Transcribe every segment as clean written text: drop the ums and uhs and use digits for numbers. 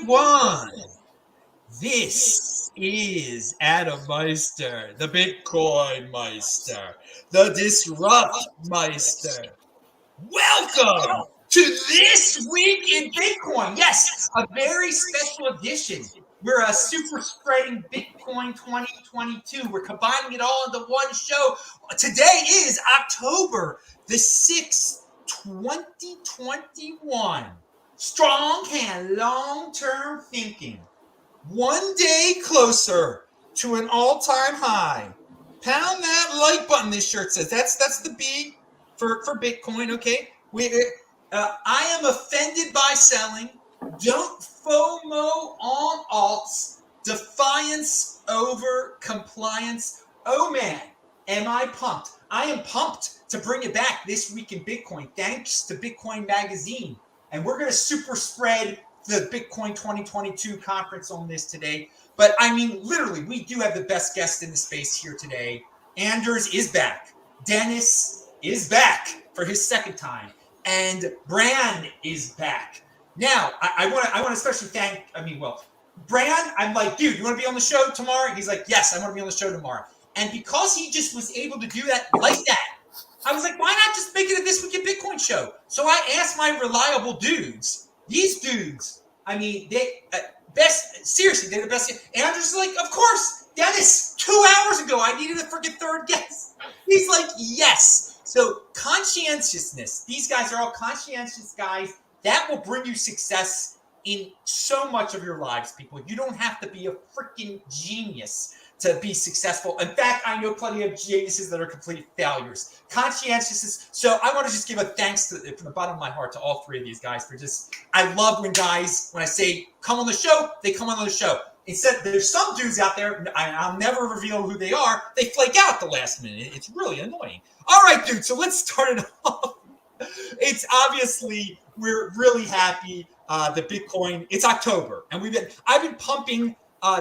everyone. This is Adam Meister, the Bitcoin Meister, the Disrupt Meister. Welcome to This Week in Bitcoin. Yes, a very special edition. We're super spreading Bitcoin 2022. We're combining it all into one show. Today is October the 6th, 2021. Strong hand, long-term thinking. One day closer to an all-time high. Pound that like button, this shirt says. That's the B for Bitcoin, okay? I am offended by selling. Don't FOMO on alts. Defiance over compliance. Oh, man, am I pumped. I am pumped to bring it back this week in Bitcoin, thanks to Bitcoin Magazine. And we're going to super spread the Bitcoin 2022 conference on this today. But I mean, literally, we do have the best guest in the space here today. Anders is back. Dennis is back for his second time. And Bran is back. Now, I want to especially thank, Bran, I'm like, dude, you want to be on the show tomorrow? He's like, yes, I want to be on the show tomorrow. And because he just was able to do that like that, I was like, why not just make it a This Week in Bitcoin show? So I asked my reliable dudes. These dudes, I mean, they seriously, they're the best. And I'm just like, of course, Dennis, 2 hours ago, I needed a freaking third guest. He's like, yes. So conscientiousness, these guys are all conscientious guys. That will bring you success in so much of your lives, people. You don't have to be a freaking genius to be successful. In fact, I know plenty of geniuses that are complete failures. Conscientiousness. So I want to just give a thanks from the bottom of my heart to all three of these guys for just, I love when guys, when I say come on the show, they come on the show. Instead, there's some dudes out there, I'll never reveal who they are, they flake out at the last minute. It's really annoying. All right, dude, so let's start it off. It's obviously, we're really happy that Bitcoin, it's October, and I've been pumping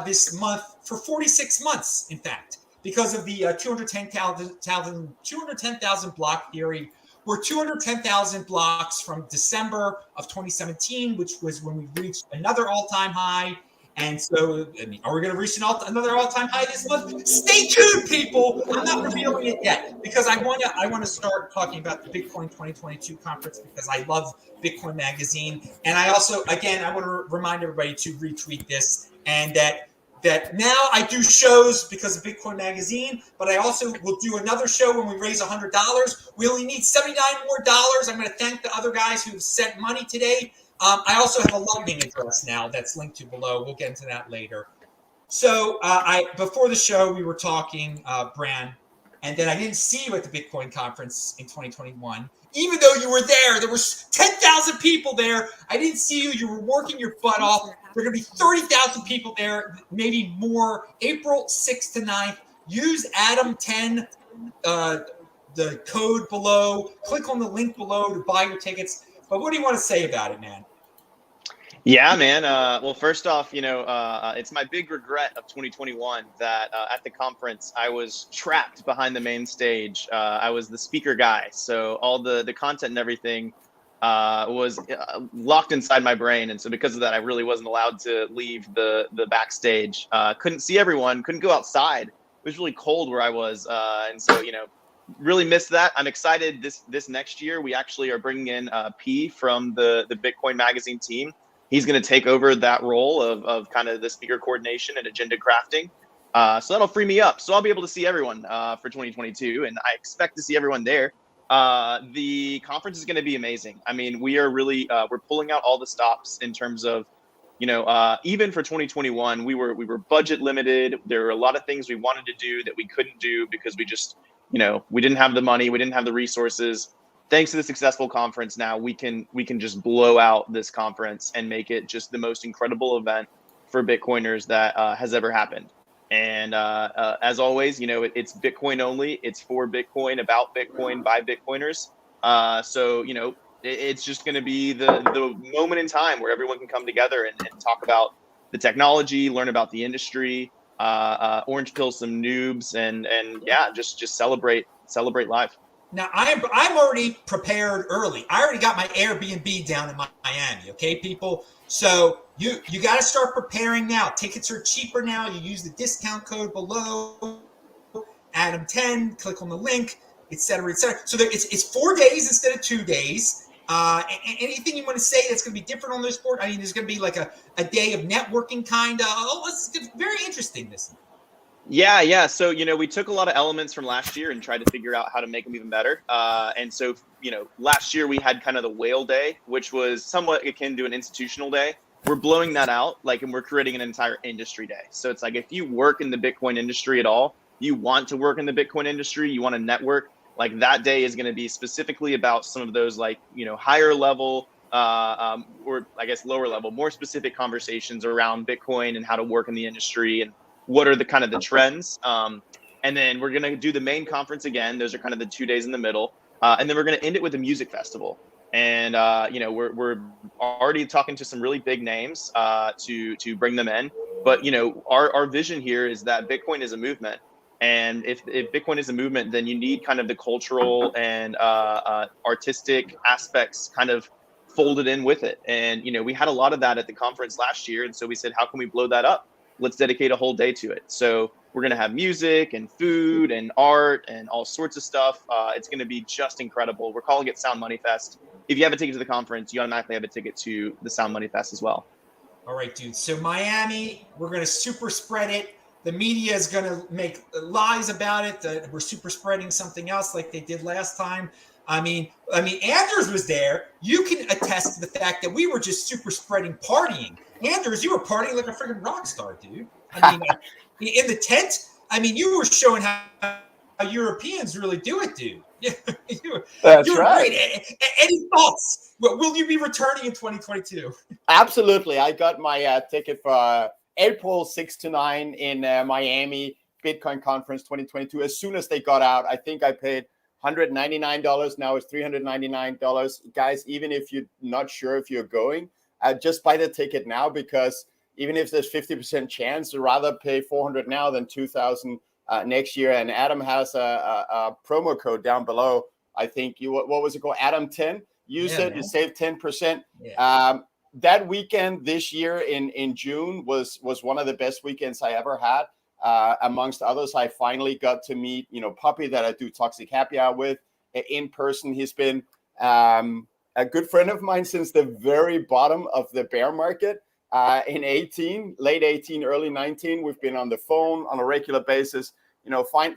this month for 46 months, in fact, because of the 210,000 block theory. We're 210,000 blocks from December of 2017, which was when we reached another all-time high. And so, I mean, are we going to reach another all-time high this month? Stay tuned, people. I'm not revealing it yet because I want to start talking about the Bitcoin 2022 conference because I love Bitcoin Magazine, and I also, again, I want to remind everybody to retweet this and that now I do shows because of Bitcoin Magazine, but I also will do another show when we raise $100. We only need $79 more. I'm going to thank the other guys who sent money today. I also have a Lightning address now that's linked to below. We'll get into that later. So before the show, we were talking, Bran, and then I didn't see you at the Bitcoin conference in 2021. Even though you were there was 10,000 people there. I didn't see you. You were working your butt off. There are going to be 30,000 people there, maybe more. April 6th to 9th. Use Adam10, the code below. Click on the link below to buy your tickets. But what do you want to say about it, man? Yeah, man. Well, first off, it's my big regret of 2021 that at the conference, I was trapped behind the main stage. I was the speaker guy. So all the content and everything was locked inside my brain. And so because of that, I really wasn't allowed to leave the backstage. Couldn't see everyone, couldn't go outside. It was really cold where I was. And so, really missed that. I'm excited this next year. We actually are bringing in P from the Bitcoin Magazine team. He's going to take over that role of kind of the speaker coordination and agenda crafting. So that'll free me up. So I'll be able to see everyone for 2022, and I expect to see everyone there. The conference is going to be amazing. I mean, we are really we're pulling out all the stops in terms of, even for 2021, we were budget limited. There were a lot of things we wanted to do that we couldn't do because we just, we didn't have the money, we didn't have the resources. Thanks to the successful conference, now we can just blow out this conference and make it just the most incredible event for Bitcoiners that has ever happened. And as always, it's Bitcoin only. It's for Bitcoin, about Bitcoin, by Bitcoiners. So it's just going to be the moment in time where everyone can come together and talk about the technology, learn about the industry, orange pill some noobs, and yeah, just celebrate life. Now I'm already prepared early. I already got my Airbnb down in Miami. Okay, people. So you got to start preparing now. Tickets are cheaper now. You use the discount code below, Adam10. Click on the link, etc., etc. So it's 4 days instead of 2 days. Anything you want to say that's going to be different on this board? I mean, there's going to be like a day of networking, kind of. Oh, it's very interesting. This. Yeah. So, we took a lot of elements from last year and tried to figure out how to make them even better. And so, last year we had kind of the whale day, which was somewhat akin to an institutional day. We're blowing that out, and we're creating an entire industry day. So it's like, if you work in the Bitcoin industry at all, you want to work in the Bitcoin industry, you want to network, that day is going to be specifically about some of those, higher level, or I guess lower level, more specific conversations around Bitcoin and how to work in the industry and what are the kind of the trends. And then we're going to do the main conference again. Those are kind of the 2 days in the middle. And then we're going to end it with a music festival. And, we're already talking to some really big names to bring them in. But, our vision here is that Bitcoin is a movement. And if Bitcoin is a movement, then you need kind of the cultural and artistic aspects kind of folded in with it. And, we had a lot of that at the conference last year. And so we said, how can we blow that up? Let's dedicate a whole day to it. So we're going to have music and food and art and all sorts of stuff. It's going to be just incredible. We're calling it Sound Money Fest. If you have a ticket to the conference, you automatically have a ticket to the Sound Money Fest as well. All right, dude. So Miami, we're going to super spread it. The media is going to make lies about it. We're super spreading something else like they did last time. I mean, Anders was there. You can attest to the fact that we were just super spreading partying. Anders, you were partying like a freaking rock star, dude. I mean, in the tent, you were showing how Europeans really do it, dude. That's you were right. Great. Any thoughts? Will you be returning in 2022? Absolutely. I got my ticket for April 6 to 9 in Miami Bitcoin Conference 2022. As soon as they got out, I think I paid $199. Now it's $399. Guys, even if you're not sure if you're going, just buy the ticket now, because even if there's 50% chance, you'd rather pay $400 now than $2,000 next year. And Adam has a promo code down below. I think what was it called? Adam10. Use it, you save 10%. Yeah. That weekend this year in June was one of the best weekends I ever had. Amongst others, I finally got to meet, Puppy, that I do Toxic Happy Hour with, in person. He's been a good friend of mine since the very bottom of the bear market in 18, late 18, early 19. We've been on the phone on a regular basis.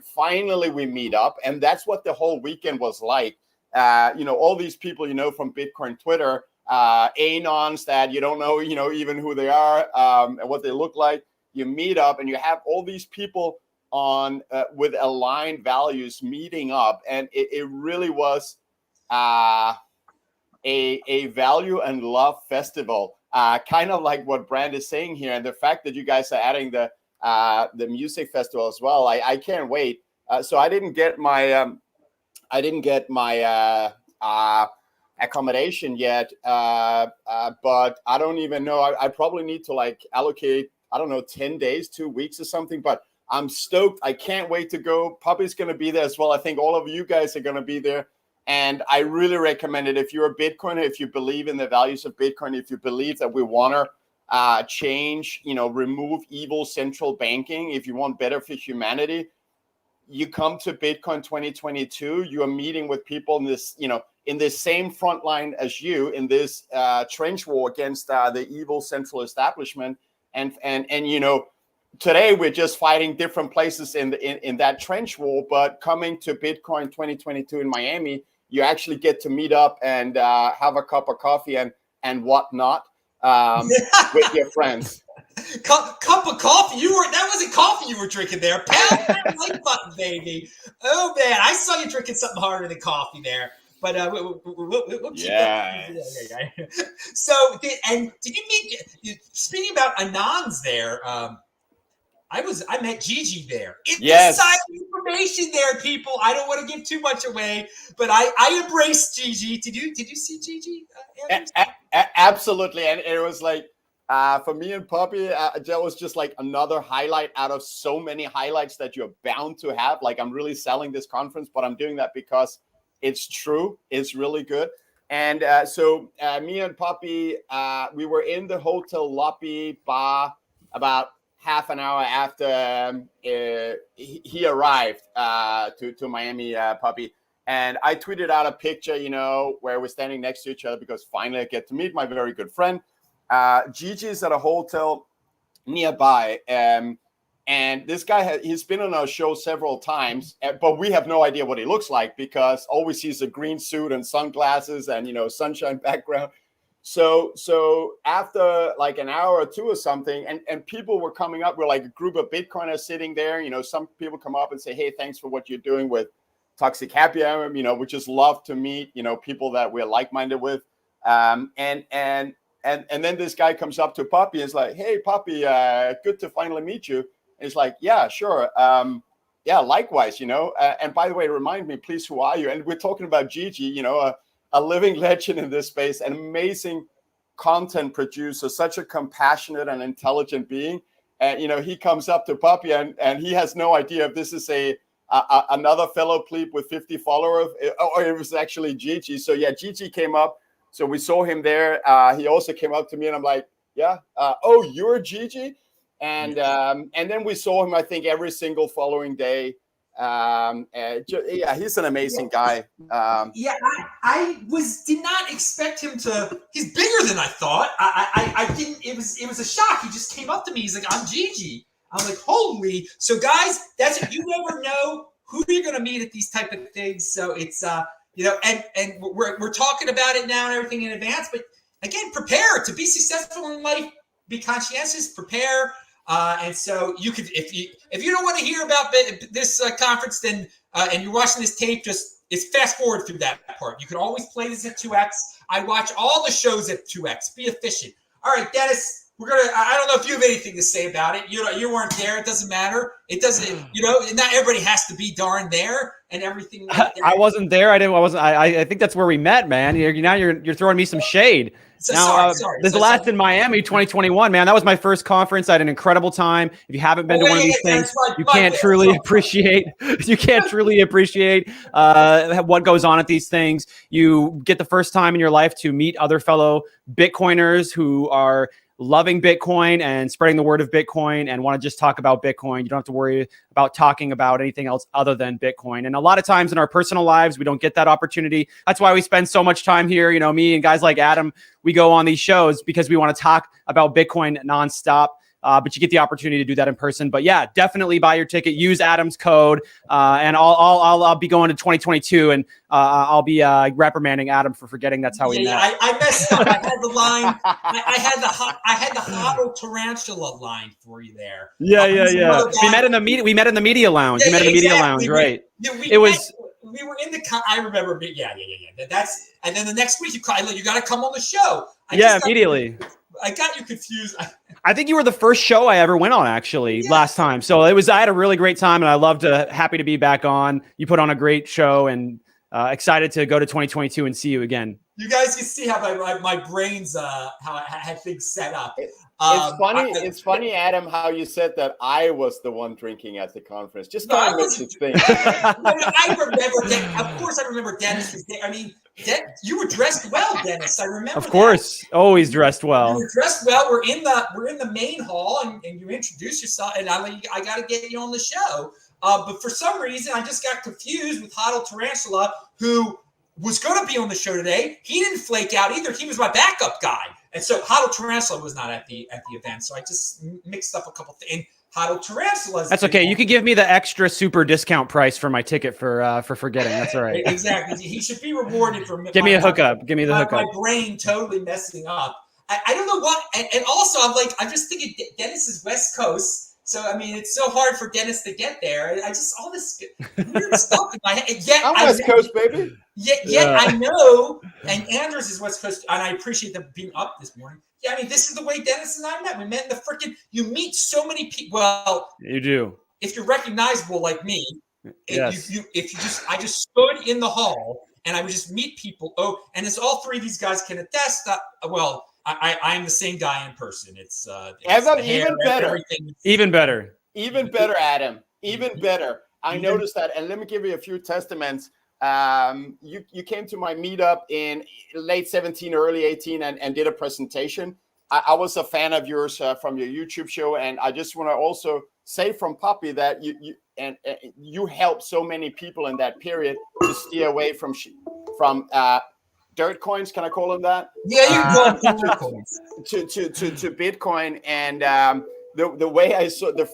Finally we meet up, and that's what the whole weekend was like. All these people, from Bitcoin Twitter, anons that you don't know, even who they are and what they look like. You meet up and you have all these people on with aligned values meeting up, and it really was a value and love festival, kind of like what Brand is saying here. And the fact that you guys are adding the music festival as well, I can't wait. So I didn't get my accommodation yet, but I don't even know. I probably need to allocate, 10 days, 2 weeks or something, but I'm stoked. I can't wait to go. Puppy's going to be there as well. I think all of you guys are going to be there. And I really recommend it. If you're a Bitcoiner, if you believe in the values of Bitcoin, if you believe that we want to change, remove evil central banking, if you want better for humanity, you come to Bitcoin 2022. You are meeting with people in this, in this same front line as you, in this trench war against the evil central establishment. And today we're just fighting different places in that trench war. But coming to Bitcoin 2022 in Miami, you actually get to meet up and have a cup of coffee and whatnot with your friends. Cup of coffee. That wasn't coffee you were drinking there. Pound that like button, baby. Oh man, I saw you drinking something harder than coffee there. But we'll keep that. So, did you meet? Speaking about Anons there, I met Gigi there. Inside information there, people. I don't want to give too much away, but I embraced Gigi. Did you see Gigi? Absolutely, and it was like. For me and Puppy, that was just like another highlight out of so many highlights that you're bound to have. I'm really selling this conference, but I'm doing that because it's true. It's really good. And so me and Poppy, we were in the hotel lobby bar about half an hour after he arrived to Miami, Poppy. And I tweeted out a picture, where we're standing next to each other because finally I get to meet my very good friend. Gigi's at a hotel nearby. And this guy, he's been on our show several times, but we have no idea what he looks like because all we see is a green suit and sunglasses and, sunshine background. So after like an hour or two or something, and people were coming up, we're like a group of Bitcoiners sitting there. Some people come up and say, hey, thanks for what you're doing with Toxic Happy Hour. We just love to meet, people that we're like-minded with. And then this guy comes up to Poppy and is like, hey, Poppy, good to finally meet you. And he's like, yeah, sure. Yeah, likewise, and by the way, remind me, please, who are you? And we're talking about Gigi, a living legend in this space, an amazing content producer, such a compassionate and intelligent being. And, he comes up to Poppy and he has no idea if this is another fellow plebe with 50 followers or it was actually Gigi. So yeah, Gigi came up. So we saw him there. He also came up to me and I'm like, yeah, oh, you're Gigi? And then we saw him, I think, every single following day. Yeah, he's an amazing guy. I did not expect him to. He's bigger than I thought. I didn't. It was a shock. He just came up to me. He's like, I'm Gigi. I'm like, holy. So guys, that's it. You never know who you're gonna meet at these type of things. So it's and we're talking about it now and everything in advance. But again, prepare to be successful in life. Be conscientious. Prepare. And so you could, if you don't want to hear about this conference, then and you're watching this tape, it's fast forward through that part. You can always play this at 2x. I watch all the shows at 2x. Be efficient. All right, Dennis. I don't know if you have anything to say about it. You weren't there. It doesn't matter. It doesn't. Not everybody has to be darn there and everything. Like that. I wasn't there. I think that's where we met, man. You're throwing me some shade. So, now, sorry. This last in Miami, 2021, man. That was my first conference. I had an incredible time. If you haven't been to one of these things, you can't truly appreciate. You can't truly appreciate what goes on at these things. You get the first time in your life to meet other fellow Bitcoiners who are loving Bitcoin and spreading the word of Bitcoin and want to just talk about Bitcoin. You don't have to worry about talking about anything else other than Bitcoin. And a lot of times in our personal lives, we don't get that opportunity. That's why we spend so much time here. Me and guys like Adam, we go on these shows because we want to talk about Bitcoin nonstop. But you get the opportunity to do that in person. But yeah, definitely buy your ticket. Use Adam's code, and I'll be going to 2022, and I'll be reprimanding Adam for forgetting that's how we met. I messed up. I had the line. I had the HODL Tarantula line for you there. Yeah. We met in the media. We met in the media lounge. We met in the media lounge, right? We were in the. I remember. Yeah. That's and then the next week you got to come on the show. Immediately. I got you confused. I think you were the first show I ever went on, actually, last time. So I had a really great time, and happy to be back on. You put on a great show, and excited to go to 2022 and see you again. You guys can see how my brain's how I had things set up. It's funny, Adam, how you said that I was the one drinking at the conference. Just kind of makes it think. I remember. Of course, I remember Dennis was there. I mean, you were dressed well, Dennis. I remember. Of course, always dressed well. You were dressed well. We're in the main hall, and you introduce yourself, and I got to get you on the show. But for some reason, I just got confused with HODL Tarantula, who was going to be on the show today. He didn't flake out either. He was my backup guy. And so HODL Tarantula was not at the event. So I just mixed up a couple things. And HODL Tarantula. That's okay. You could give me the extra super discount price for my ticket for forgetting. That's all right. Exactly. He should be rewarded for give me a hookup. Give me the hookup. My brain totally messing up. I don't know what. And also, I'm just thinking Dennis is West Coast. So, I mean, it's so hard for Dennis to get there. I just, all this weird stuff in my head. I'm West Coast, baby. Yet I know, and Andrews is West Coast, and I appreciate them being up this morning. Yeah, I mean, this is the way Dennis and I met. We met in the freaking, you meet so many people. Well, you do. If you're recognizable like me, yes. I just stood in the hall, and I would just meet people. Oh, and as all three of these guys can attest, I am the same guy in person. It's even better. Even better. Even better, Adam. Even better. I noticed that. And let me give you a few testaments. you came to my meetup in late 17, early 18, and did a presentation. I was a fan of yours from your YouTube show, and I just want to also say from Poppy that you helped so many people in that period to steer away from dirt coins. Can I call them that? Yeah, you can call them dirt coins. To Bitcoin. And the way I saw the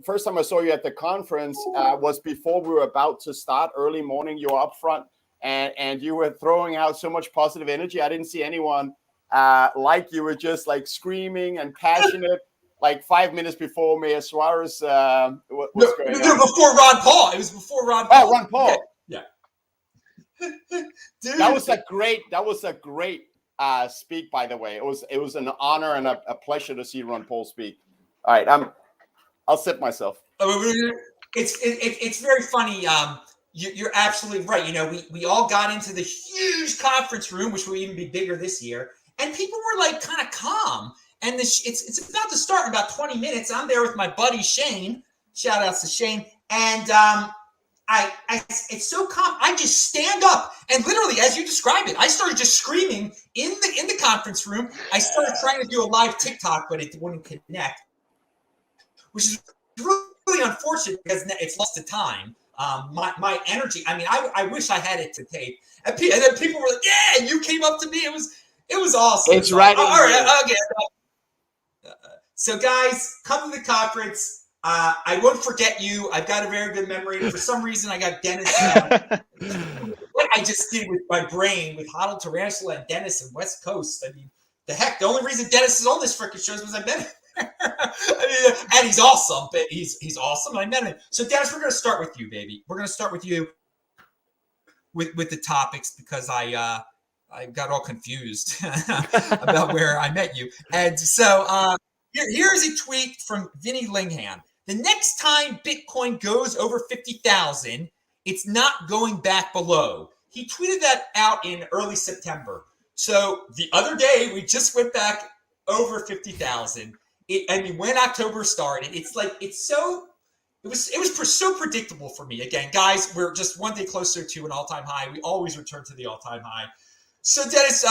first time I saw you at the conference was before we were about to start, early morning. You were up front and you were throwing out so much positive energy. I didn't see anyone like you were just like screaming and passionate. Like 5 minutes before Mayor Suarez was going on. Before Ron Paul. It was before Ron Paul. Oh, Ron Paul. Yeah. Dude. That was a great speak, by the way. It was an honor and a pleasure to see Ron Paul speak. All right, I'll sip myself. It's very funny. You're absolutely right. You know, we all got into the huge conference room, which will even be bigger this year, and people were like kind of calm. And it's about to start in about 20 minutes. I'm there with my buddy Shane. Shout outs to Shane. And it's so calm. I just stand up and literally, as you described it, I started just screaming in the conference room. I started trying to do a live TikTok, but it wouldn't connect, which is really unfortunate because it's lost to time. My energy. I mean, I wish I had it to tape. And then people were like, "Yeah," and you came up to me. It was awesome. It's right. All right. Okay. So guys, come to the conference. I won't forget you. I've got a very good memory. For some reason, I got Dennis. What I just did with my brain with Huddle Tarantula and Dennis and West Coast. I mean, the heck, the only reason Dennis is on this freaking show is because I met him. I mean, and he's awesome. But he's awesome. And I met him. So Dennis, we're going to start with you, baby. We're going to start with you with the topics because I got all confused about where I met you. And so here's a tweet from Vinny Lingham. The next time Bitcoin goes over 50,000, it's not going back below. He tweeted that out in early September. So the other day, we just went back over 50,000. I mean, when October started, it was so predictable for me. Again, guys, we're just one day closer to an all-time high. We always return to the all-time high. So Dennis,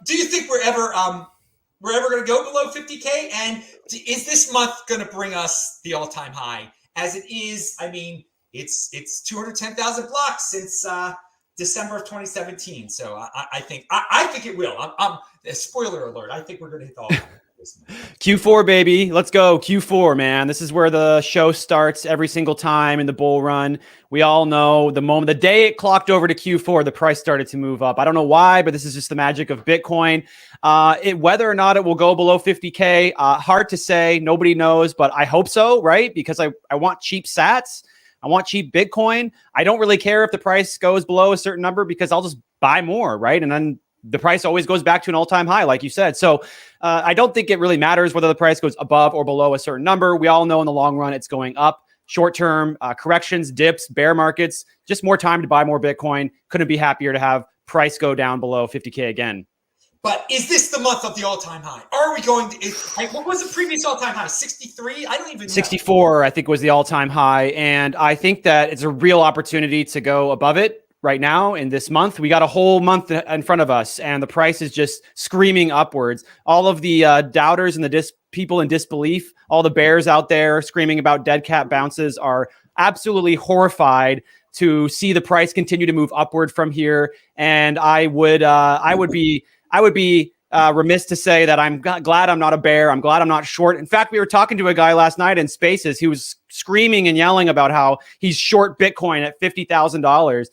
do you think we're ever going to go below 50K? And is this month going to bring us the all-time high? As it is, I mean, it's 210,000 blocks since December of 2017. So I think it will. I'm spoiler alert. I think we're going to hit the all-time high. Q4, baby. Let's go. Q4, man. This is where the show starts every single time in the bull run. We all know the day it clocked over to Q4, the price started to move up. I don't know why, but this is just the magic of Bitcoin. Whether or not it will go below 50K, hard to say. Nobody knows, but I hope so, right? Because I want cheap sats. I want cheap Bitcoin. I don't really care if the price goes below a certain number because I'll just buy more, right? And then the price always goes back to an all-time high, like you said. So I don't think it really matters whether the price goes above or below a certain number. We all know in the long run, it's going up. Short-term corrections, dips, bear markets, just more time to buy more Bitcoin. Couldn't be happier to have price go down below 50K again. But is this the month of the all-time high? Are we going to, what was the previous all-time high? 63? I don't even know. 64, I think, was the all-time high. And I think that it's a real opportunity to go above it. Right now in this month, we got a whole month in front of us and the price is just screaming upwards. All of the doubters and the people in disbelief, all the bears out there screaming about dead cat bounces are absolutely horrified to see the price continue to move upward from here. And I would be remiss to say that I'm glad I'm not a bear. I'm glad I'm not short. In fact, we were talking to a guy last night in Spaces. He was screaming and yelling about how he's short Bitcoin at $50,000.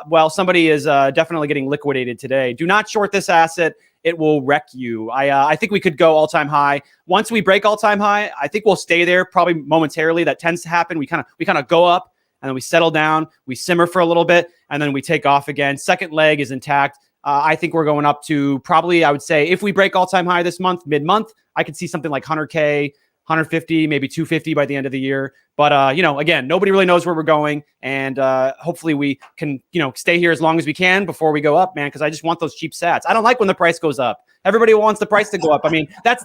Well, somebody is definitely getting liquidated today. Do not short this asset. It will wreck you. I think we could go all-time high. Once we break all-time high, I think we'll stay there probably momentarily. That tends to happen. We kind of go up and then we settle down. We simmer for a little bit and then we take off again. Second leg is intact. I think we're going up to probably, I would say, if we break all-time high this month, mid-month, I could see something like 100K, 150, maybe 250 by the end of the year. But, again, nobody really knows where we're going. And hopefully we can, stay here as long as we can before we go up, man, because I just want those cheap sats. I don't like when the price goes up. Everybody wants the price to go up. I mean, that's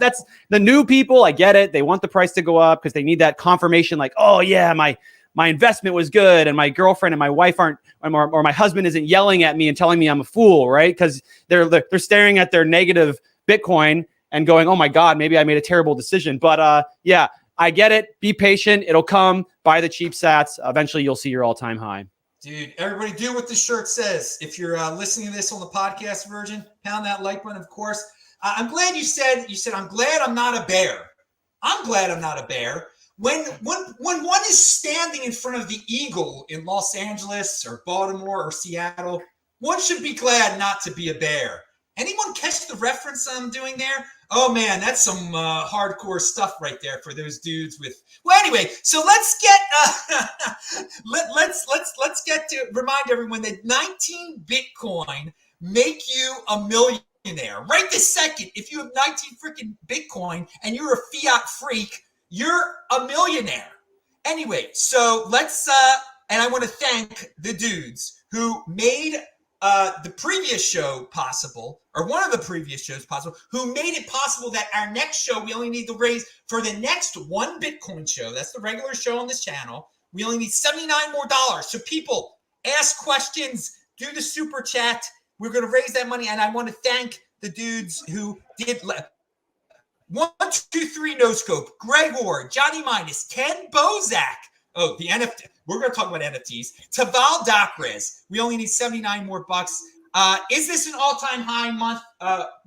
the new people. I get it. They want the price to go up because they need that confirmation like, oh, yeah, my my investment was good and my girlfriend and my wife aren't, or my husband isn't yelling at me and telling me I'm a fool, right? Because they're staring at their negative Bitcoin and going, oh my God, maybe I made a terrible decision. But yeah, I get it. Be patient. It'll come. Buy the cheap sats. Eventually you'll see your all-time high. Dude, everybody do what the shirt says. If you're listening to this on the podcast version, pound that like button, of course. I'm glad you said, I'm glad I'm not a bear. I'm glad I'm not a bear. When one is standing in front of the Eagle in Los Angeles or Baltimore or Seattle, one should be glad not to be a bear. Anyone catch the reference I'm doing there? Oh man, that's some hardcore stuff right there for those dudes with. Well, anyway, so let's get let's get to remind everyone that 19 Bitcoin make you a millionaire right this second. If you have 19 freaking Bitcoin and you're a fiat freak, you're a millionaire. Anyway, so let's and I want to thank the dudes who made the previous show possible, or one of the previous shows possible, who made it possible that our next show, we only need to raise for the next one Bitcoin show. That's the regular show on this channel. We only need $79 more. So people, ask questions, do the super chat. We're going to raise that money. And I want to thank the dudes who did 1, 2, 3 No Scope, Gregor, Johnny Minus, Ken Bozak. Oh, the NFT. We're going to talk about NFTs. Taval Dakres. We only need 79 more bucks. Is this an all-time high month,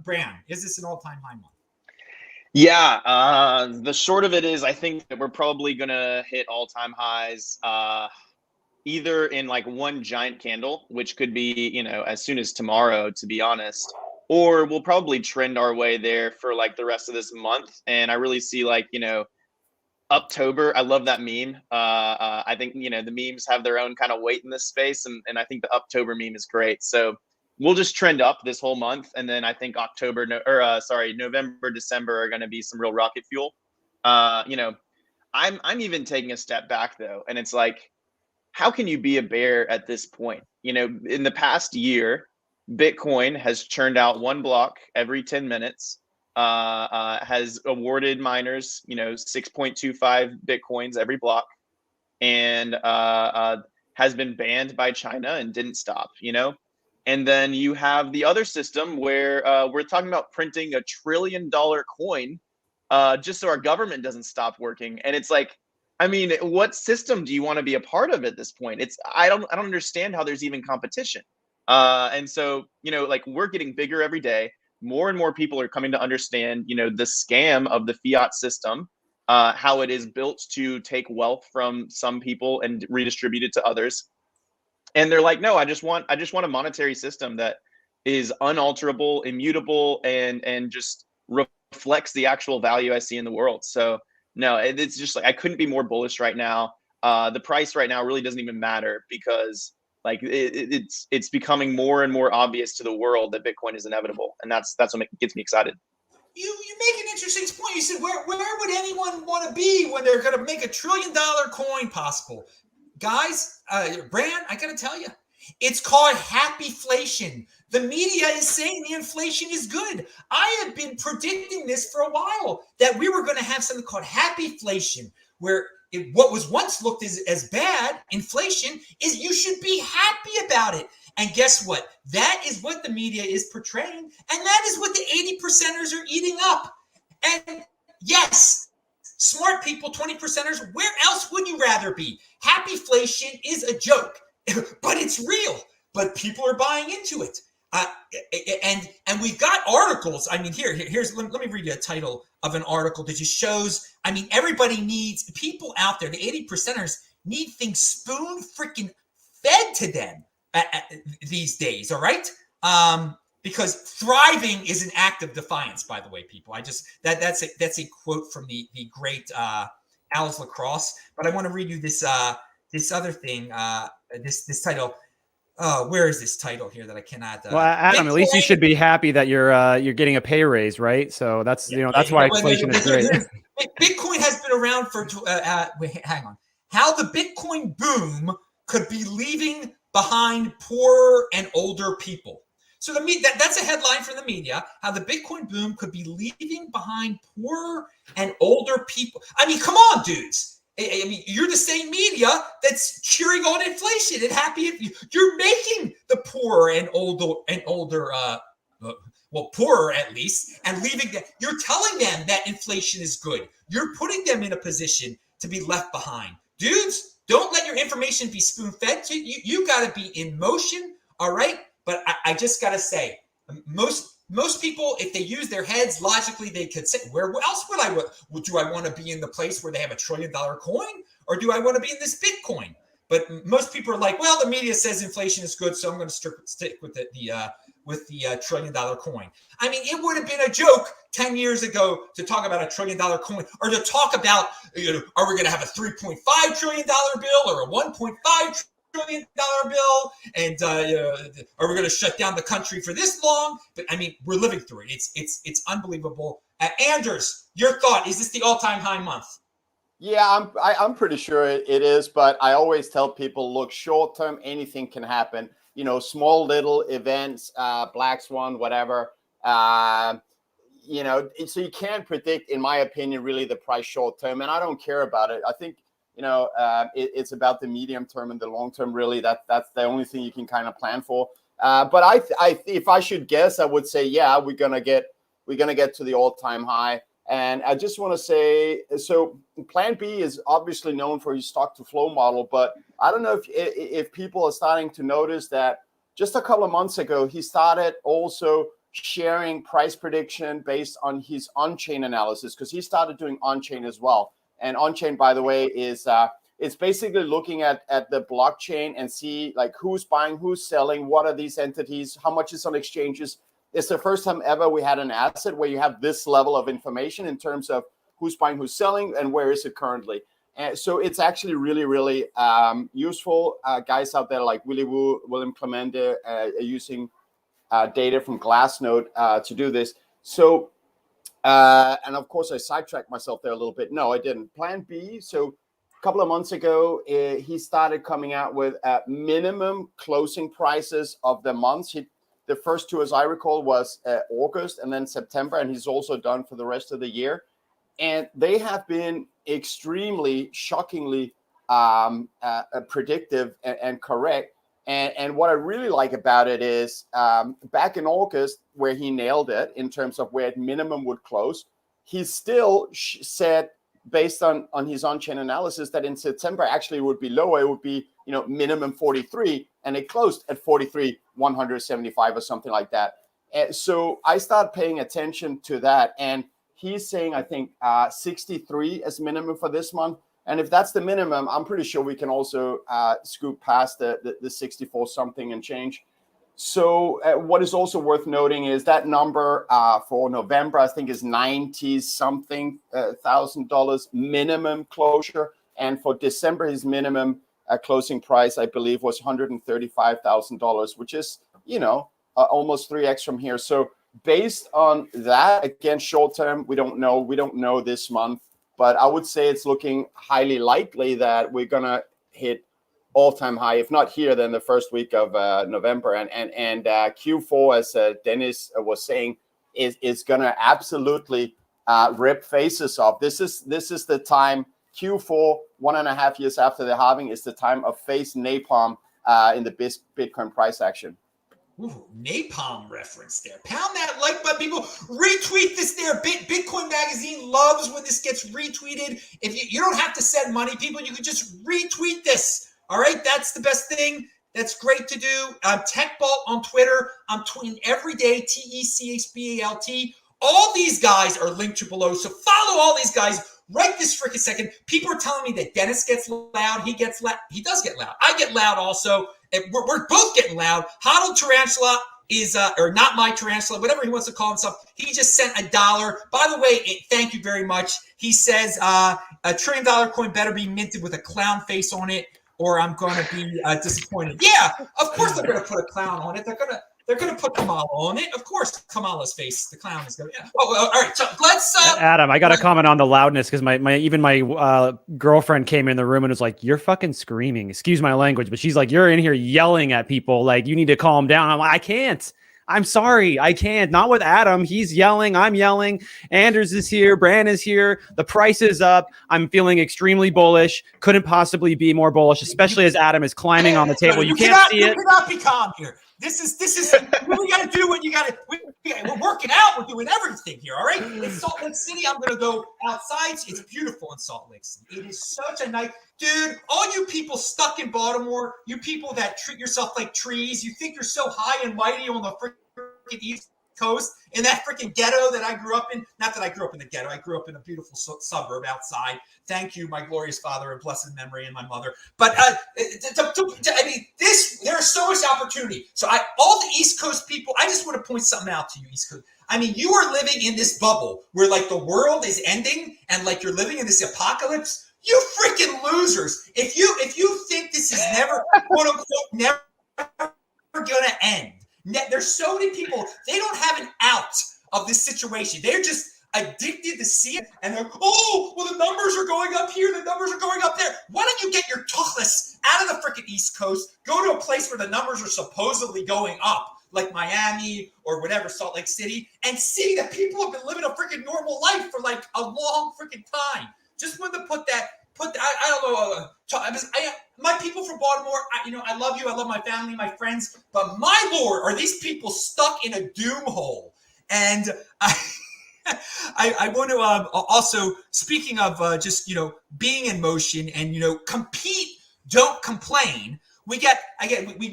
Bran? Is this an all-time high month? Yeah. The short of it is, I think that we're probably going to hit all-time highs either in like one giant candle, which could be, as soon as tomorrow, to be honest, or we'll probably trend our way there for like the rest of this month. And I really see like, October. I love that meme. I think, the memes have their own kind of weight in this space. And I think the October meme is great. So we'll just trend up this whole month. And then I think November, December are going to be some real rocket fuel. I'm even taking a step back though. And it's like, how can you be a bear at this point? In the past year, Bitcoin has churned out 1 block every 10 minutes. Has awarded miners, 6.25 Bitcoins every block, and has been banned by China and didn't stop, And then you have the other system where we're talking about printing $1 trillion coin just so our government doesn't stop working. And it's like, what system do you want to be a part of at this point? I don't understand how there's even competition. And so, we're getting bigger every day. More and more people are coming to understand, the scam of the fiat system, how it is built to take wealth from some people and redistribute it to others. And they're like, no, I just want a monetary system that is unalterable, immutable, and just reflects the actual value I see in the world. So no, it's just like, I couldn't be more bullish right now. The price right now really doesn't even matter because like it's becoming more and more obvious to the world that Bitcoin is inevitable, and that's what gets me excited. You make an interesting point. You said where would anyone want to be when they're going to make $1 trillion coin possible? Guys, Bran, I got to tell you, it's called happyflation. The media is saying the inflation is good. I have been predicting this for a while, that we were going to have something called happyflation, where what was once looked as bad, inflation, is you should be happy about it. And guess what? That is what the media is portraying. And that is what the 80%ers are eating up. And yes, smart people, 20%ers, where else would you rather be? Happyflation is a joke, but it's real. But people are buying into it. And we've got articles. Here's let me read you a title of an article that just shows, everybody needs, people out there, the 80%ers need things spoon freaking fed to them these days, all right? Because thriving is an act of defiance, by the way, people. That's a quote from the great Alice Lacrosse. But I want to read you this other thing, this title. Where is this title here that I cannot? Well, Adam, Bitcoin, at least you should be happy that you're getting a pay raise, right? So that's that's why inflation is great. Bitcoin has been around for. Hang on. How the Bitcoin boom could be leaving behind poorer and older people. So that's a headline from the media. How the Bitcoin boom could be leaving behind poorer and older people. Come on, dudes. I mean, you're the same media that's cheering on inflation and happy. You're making the poorer and older, well, poorer at least, and leaving them. You're telling them that inflation is good. You're putting them in a position to be left behind. Dudes, don't let your information be spoon-fed to you. You got to be in motion, all right? But I just got to say, most people, if they use their heads logically, they could say, where else do I want to be in the place where they have $1 trillion coin, or do I want to be in this Bitcoin? But most people are like, well, the media says inflation is good, so I'm going to stick with the $1 trillion coin. I mean, it would have been a joke 10 years ago to talk about $1 trillion coin, or to talk about, are we going to have a $3.5 trillion bill or a $1.5 trillion bill, and are we going to shut down the country for this long? But I mean, we're living through it. It's unbelievable. Anders, your thought? Is this the all-time high month? Yeah, I'm pretty sure it is, but I always tell people, look, short term, anything can happen. Small little events, black swan, whatever. So you can't predict, in my opinion, really the price short term, and I don't care about it. I think it's about the medium term and the long term. Really, that's the only thing you can kind of plan for. But I if I should guess, I would say, yeah, we're gonna get to the all-time high. And I just want to say, so Plan B is obviously known for his stock to flow model, but I don't know if people are starting to notice that just a couple of months ago, he started also sharing price prediction based on his on-chain analysis, because he started doing on-chain as well. And on-chain, by the way, is it's basically looking at the blockchain and see like who's buying, who's selling, what are these entities, how much is on exchanges. It's the first time ever we had an asset where you have this level of information in terms of who's buying, who's selling, and where is it currently. And so it's actually really, really useful. Guys out there like Willy Woo, William Clemente are using data from Glassnode to do this. So, and of course, I sidetracked myself there a little bit. No, I didn't. Plan B. So a couple of months ago, he started coming out with minimum closing prices of the months. The first two, as I recall, was August and then September, and he's also done for the rest of the year. And they have been extremely, shockingly predictive and correct. And what I really like about it is back in August, where he nailed it in terms of where minimum would close, he still said, based on his on-chain analysis, that in September actually would be lower. It would be minimum 43, and it closed at 43,175 or something like that. And so I start paying attention to that, and he's saying, I think 63 as minimum for this month. And if that's the minimum, I'm pretty sure we can also scoop past the 64 something and change. So what is also worth noting is that number for November, I think, is $90 something $1,000 minimum closure. And for December, his minimum closing price, I believe, was $135,000, which is, almost 3x from here. So based on that, again, short term, we don't know this month, but I would say it's looking highly likely that we're going to hit all-time high, if not here, then the first week of November. And Q4, as Dennis was saying, is going to absolutely rip faces off. This is the time. Q4, 1.5 years after the halving, is the time of face napalm in the Bitcoin price action. Ooh, napalm reference there. Pound that like button, people. Retweet this there. Bitcoin Magazine loves when this gets retweeted. If you don't have to send money, people, you can just retweet this. All right, that's the best thing. That's great to do. TechBalt on Twitter. I'm tweeting every day, TechBalt. All these guys are linked to below, so follow all these guys right this freaking second. People are telling me that Dennis gets loud. He gets loud. He does get loud. I get loud also. We're both getting loud. Hodl Tarantula is, or not my tarantula, whatever he wants to call himself. He just sent $1. By the way, thank you very much. He says $1 trillion coin better be minted with a clown face on it, or I'm going to be disappointed. Yeah, of course they're going to put a clown on it. They're going to put Kamala on it. Of course, Kamala's face, the clown is going to. Yeah. Oh, all right. So let's. Adam, I got to comment on the loudness because my girlfriend came in the room and was like, "You're fucking screaming." Excuse my language, but she's like, "You're in here yelling at people. Like you need to calm down." I'm like, I'm sorry, I can't. Not with Adam. He's yelling. I'm yelling. Anders is here. Bran is here. The price is up. I'm feeling extremely bullish. Couldn't possibly be more bullish, especially as Adam is climbing on the table. You can't see it. You cannot be calm here. This is we got to do what you got to. We're working out. We're doing everything here. All right. In Salt Lake City, I'm gonna go outside. It's beautiful in Salt Lake City. It is such a nice, dude. All you people stuck in Baltimore, you people that treat yourself like trees, you think you're so high and mighty on the freaking East Coast in that freaking ghetto that I grew up in. Not that I grew up in the ghetto. I grew up in a beautiful suburb outside. Thank you, my glorious father and blessed memory, and my mother. But I mean, there's so much opportunity. So all the East Coast people, I just want to point something out to you, East Coast. I mean, you are living in this bubble where like the world is ending and like you're living in this apocalypse. You freaking losers! If you think this is never quote unquote never gonna end. There's so many people, they don't have an out of this situation. They're just addicted to see it. And they're, oh, well, the numbers are going up here. The numbers are going up there. Why don't you get your tuchlis out of the freaking East Coast, go to a place where the numbers are supposedly going up, like Miami or whatever, Salt Lake City, and see that people have been living a freaking normal life for like a long freaking time. Just wanted to put that, I don't know, my people from Baltimore, I love you. I love my family, my friends. But my Lord, are these people stuck in a doom hole? And I want to also, speaking of just, being in motion and, compete, don't complain. We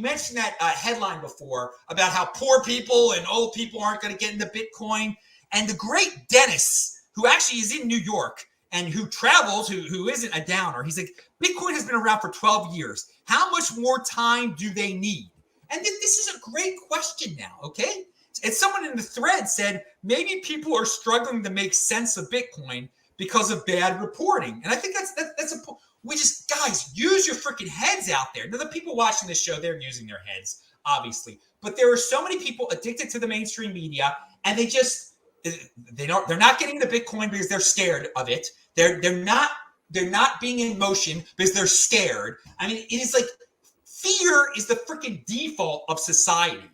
mentioned that headline before about how poor people and old people aren't going to get into Bitcoin. And the great Dennis, who actually is in New York, and who travels, who isn't a downer. He's like, Bitcoin has been around for 12 years. How much more time do they need? And this is a great question now, okay? And someone in the thread said, maybe people are struggling to make sense of Bitcoin because of bad reporting. And I think guys, use your freaking heads out there. Now, the people watching this show, they're using their heads, obviously. But there are so many people addicted to the mainstream media, and they're not getting into Bitcoin because they're scared of it. They're not being in motion because they're scared. I mean, it is like fear is the freaking default of society.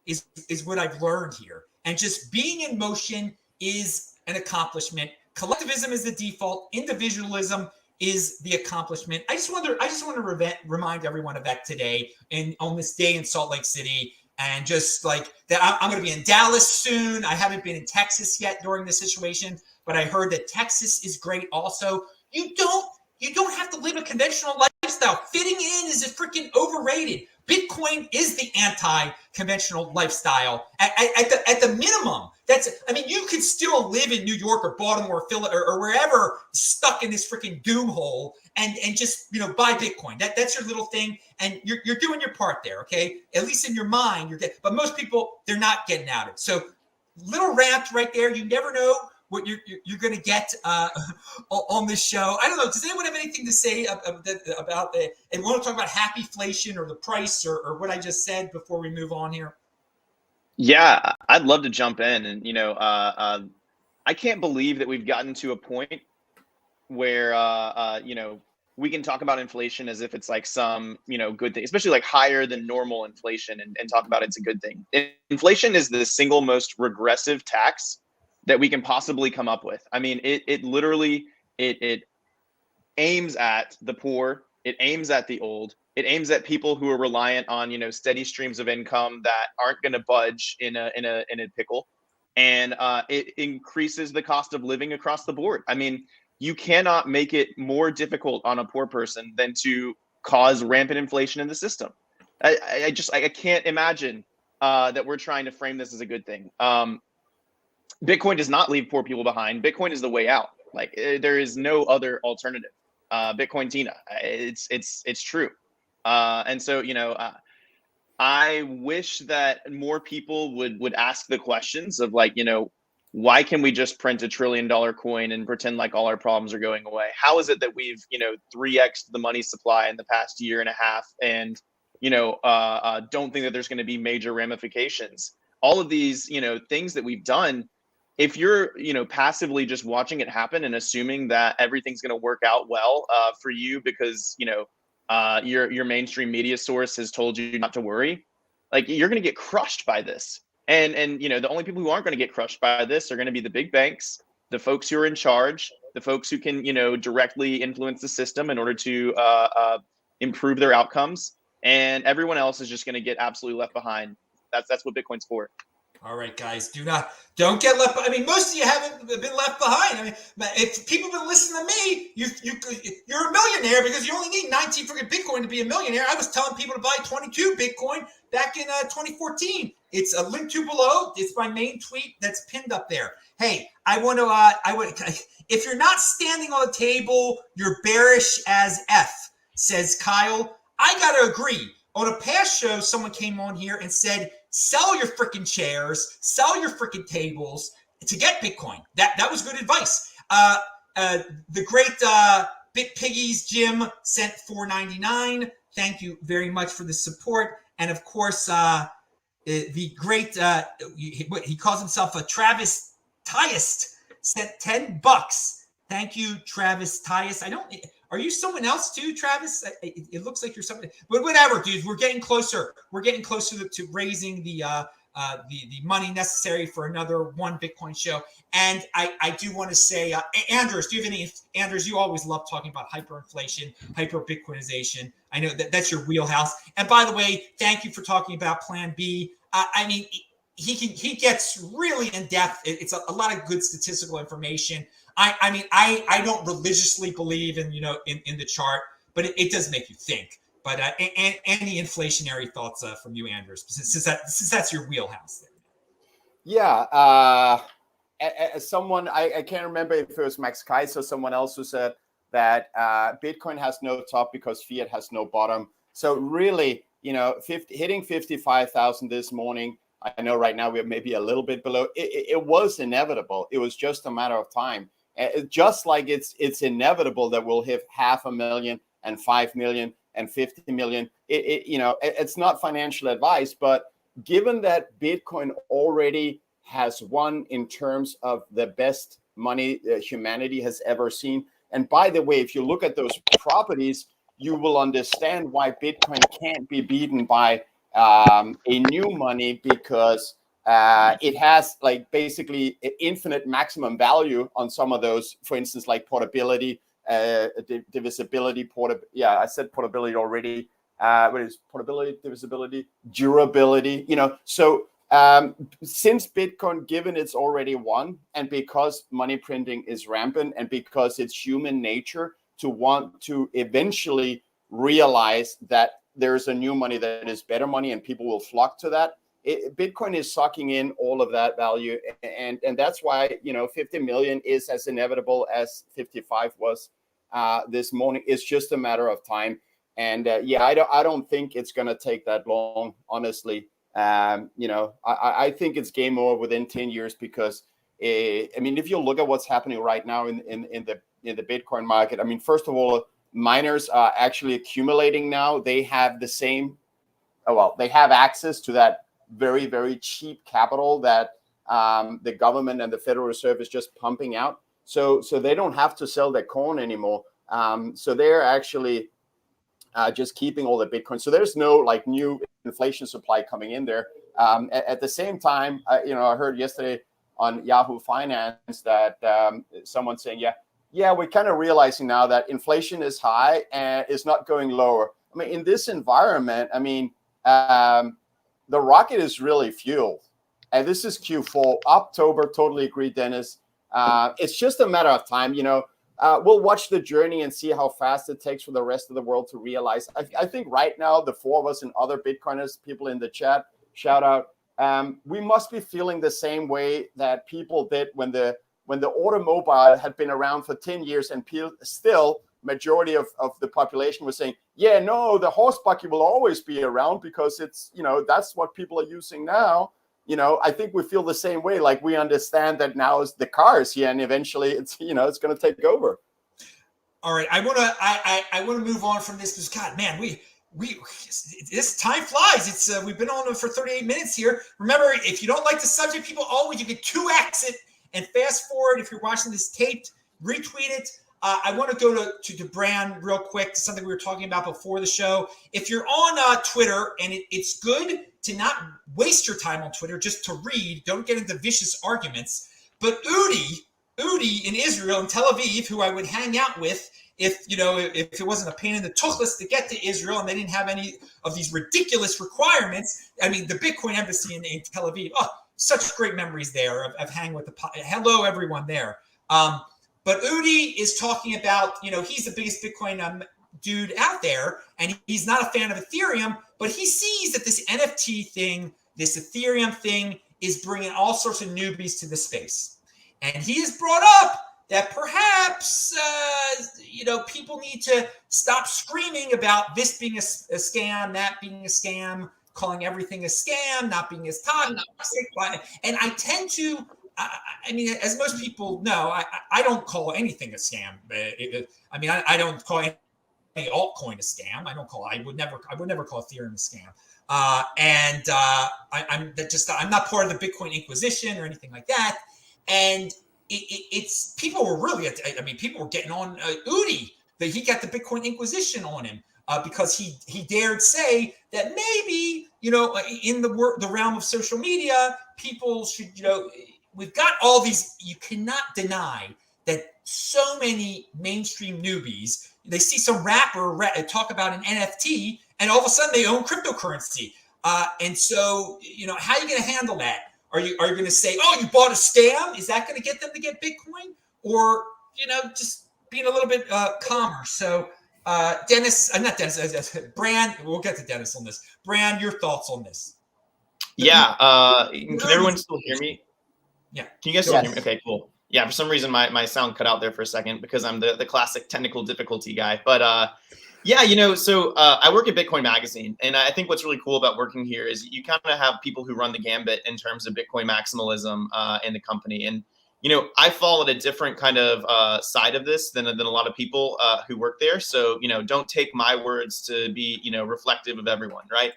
Is what I've learned here. And just being in motion is an accomplishment. Collectivism is the default. Individualism is the accomplishment. I just want to remind everyone of that today and on this day in Salt Lake City. And just like that, I'm going to be in Dallas soon. I haven't been in Texas yet during this situation, but I heard that Texas is great also. You don't have to live a conventional lifestyle. Fitting in is freaking overrated. Bitcoin is the anti-conventional lifestyle at the minimum. You could still live in New York or Baltimore or Philadelphia or wherever, stuck in this freaking doom hole and just buy Bitcoin. That's your little thing, and you're doing your part there, okay? At least in your mind, but most people, they're not getting out of it. So little rant right there. You never know what you're going to get on this show. I don't know. Does anyone have anything to say about that? And want to talk about happyflation or the price or what I just said before we move on here? Yeah, I'd love to jump in. And, I can't believe that we've gotten to a point where, we can talk about inflation as if it's like some, good thing, especially like higher than normal inflation and talk about it's a good thing. Inflation is the single most regressive tax that we can possibly come up with. I mean, it literally aims at the poor. It aims at the old. It aims at people who are reliant on, steady streams of income that aren't going to budge in a pickle. And it increases the cost of living across the board. I mean, you cannot make it more difficult on a poor person than to cause rampant inflation in the system. I can't imagine that we're trying to frame this as a good thing. Bitcoin does not leave poor people behind. Bitcoin is the way out. Like there is no other alternative. Bitcoin Tina, it's true. And so, I wish that more people would ask the questions of like, why can we just print $1 trillion coin and pretend like all our problems are going away? How is it that we've, 3x'd the money supply in the past year and a half and, don't think that there's going to be major ramifications? All of these, things that we've done, if you're, passively just watching it happen and assuming that everything's going to work out well for you because, your mainstream media source has told you not to worry, Like, you're going to get crushed by this. And you know, the only people who aren't going to get crushed by this are going to be the big banks, the folks who are in charge, the folks who can, you know, directly influence the system in order to improve their outcomes. And everyone else is just going to get absolutely left behind. That's what Bitcoin's for. All right, guys, don't get left. I mean, most of you haven't been left behind. I mean, if people have been listening to me, you're a millionaire because you only need 19 freaking Bitcoin to be a millionaire. I was telling people to buy 22 Bitcoin back in 2014. It's a link to below. It's my main tweet that's pinned up there. Hey, if you're not standing on the table, you're bearish as F, says Kyle. I gotta agree. On a past show, someone came on here and said, sell your freaking chairs, sell your freaking tables to get Bitcoin. That was good advice. The great Bit Piggies Jim sent $4.99. Thank you very much for the support. And of course, the great he calls himself a Travis Tyest sent $10. Thank you, Travis Tyest. Are you someone else too, Travis? It looks like you're somebody, but whatever, dude. We're getting closer. We're getting closer to raising the money necessary for another one Bitcoin show. And I do want to say, Anders, do you have any? Anders, you always love talking about hyperinflation, hyper Bitcoinization. I know that's your wheelhouse. And by the way, thank you for talking about Plan B. I mean, he gets really in depth. It's a lot of good statistical information. I mean, I don't religiously believe in the chart, but it does make you think. But any inflationary thoughts from you, Anders, since that's your wheelhouse there. Yeah, someone I can't remember if it was Max Kaiser or someone else who said that Bitcoin has no top because fiat has no bottom. So really, hitting 55,000 this morning. I know right now we're maybe a little bit below. It was inevitable. It was just a matter of time. Just like it's inevitable that we'll hit 500,000 and 5 million and 50 million. It's not financial advice, but given that Bitcoin already has won in terms of the best money humanity has ever seen. And by the way, if you look at those properties, you will understand why Bitcoin can't be beaten by a new money, because it has like basically infinite maximum value on some of those, for instance, like portability, divisibility, I said portability already. What is portability, divisibility, durability, so since Bitcoin, given it's already won, and because money printing is rampant, and because it's human nature to want to eventually realize that there's a new money that is better money and people will flock to that, Bitcoin is sucking in all of that value, and that's why 50 million is as inevitable as 55 was this morning. It's just a matter of time, and I don't think it's going to take that long, honestly. I think it's game over within 10 years because if you look at what's happening right now in the Bitcoin market, first of all, miners are actually accumulating now. They have they have access to that very, very cheap capital that the government and the Federal Reserve is just pumping out. So they don't have to sell their coin anymore. So they're actually just keeping all the Bitcoin. So there's no new inflation supply coming in there. At the same time, I heard yesterday on Yahoo Finance that someone saying, we're kind of realizing now that inflation is high and is not going lower. In this environment, the rocket is really fueled. And this is Q4, October, totally agree, Dennis. It's just a matter of time, we'll watch the journey and see how fast it takes for the rest of the world to realize. I think right now, the four of us and other Bitcoiners, people in the chat, shout out, we must be feeling the same way that people did when the automobile had been around for 10 years and still majority of the population was saying, the horse buggy will always be around because it's, that's what people are using now. I think we feel the same way. Like we understand that now is the cars here, and eventually it's, it's going to take over. All right. I want to move on from this because God, man, this time flies. It's we've been on for 38 minutes here. Remember, if you don't like the subject, you can 2x it and fast forward. If you're watching this taped, retweet it. I want to go to Bran real quick, something we were talking about before the show. If you're on Twitter, and it's good to not waste your time on Twitter just to read, don't get into vicious arguments. But Udi in Israel, in Tel Aviv, who I would hang out with if it wasn't a pain in the tuchlis to get to Israel and they didn't have any of these ridiculous requirements. I mean, the Bitcoin embassy in Tel Aviv, such great memories there of hanging with hello everyone there. But Udi is talking about, he's the biggest Bitcoin dude out there, and he's not a fan of Ethereum, but he sees that this NFT thing, this Ethereum thing, is bringing all sorts of newbies to the space. And he has brought up that perhaps, people need to stop screaming about this being a scam, that being a scam, calling everything a scam, not being as toxic. And I tend to, as most people know, I don't call anything a scam. I don't call any altcoin a scam. I would never call Ethereum a scam. I'm not part of the Bitcoin Inquisition or anything like that. And it's people were really, people were getting on Udi, that he got the Bitcoin Inquisition on him because he dared say that maybe, in the realm of social media, people should, we've got all these, you cannot deny that so many mainstream newbies, they see some rapper talk about an NFT and all of a sudden they own cryptocurrency. And so, how are you going to handle that? Are you going to say, oh, you bought a scam? Is that going to get them to get Bitcoin? Or, just being a little bit calmer. So, Bran, we'll get to Dennis on this. Bran, your thoughts on this? Yeah. Can everyone still hear me? Yeah. Can you guys still hear me? Okay, cool. Yeah, for some reason my sound cut out there for a second because I'm the classic technical difficulty guy. But so I work at Bitcoin Magazine, and I think what's really cool about working here is you kind of have people who run the gambit in terms of Bitcoin maximalism in the company. And, I followed a different kind of side of this than a lot of people who work there. So, don't take my words to be, reflective of everyone, right?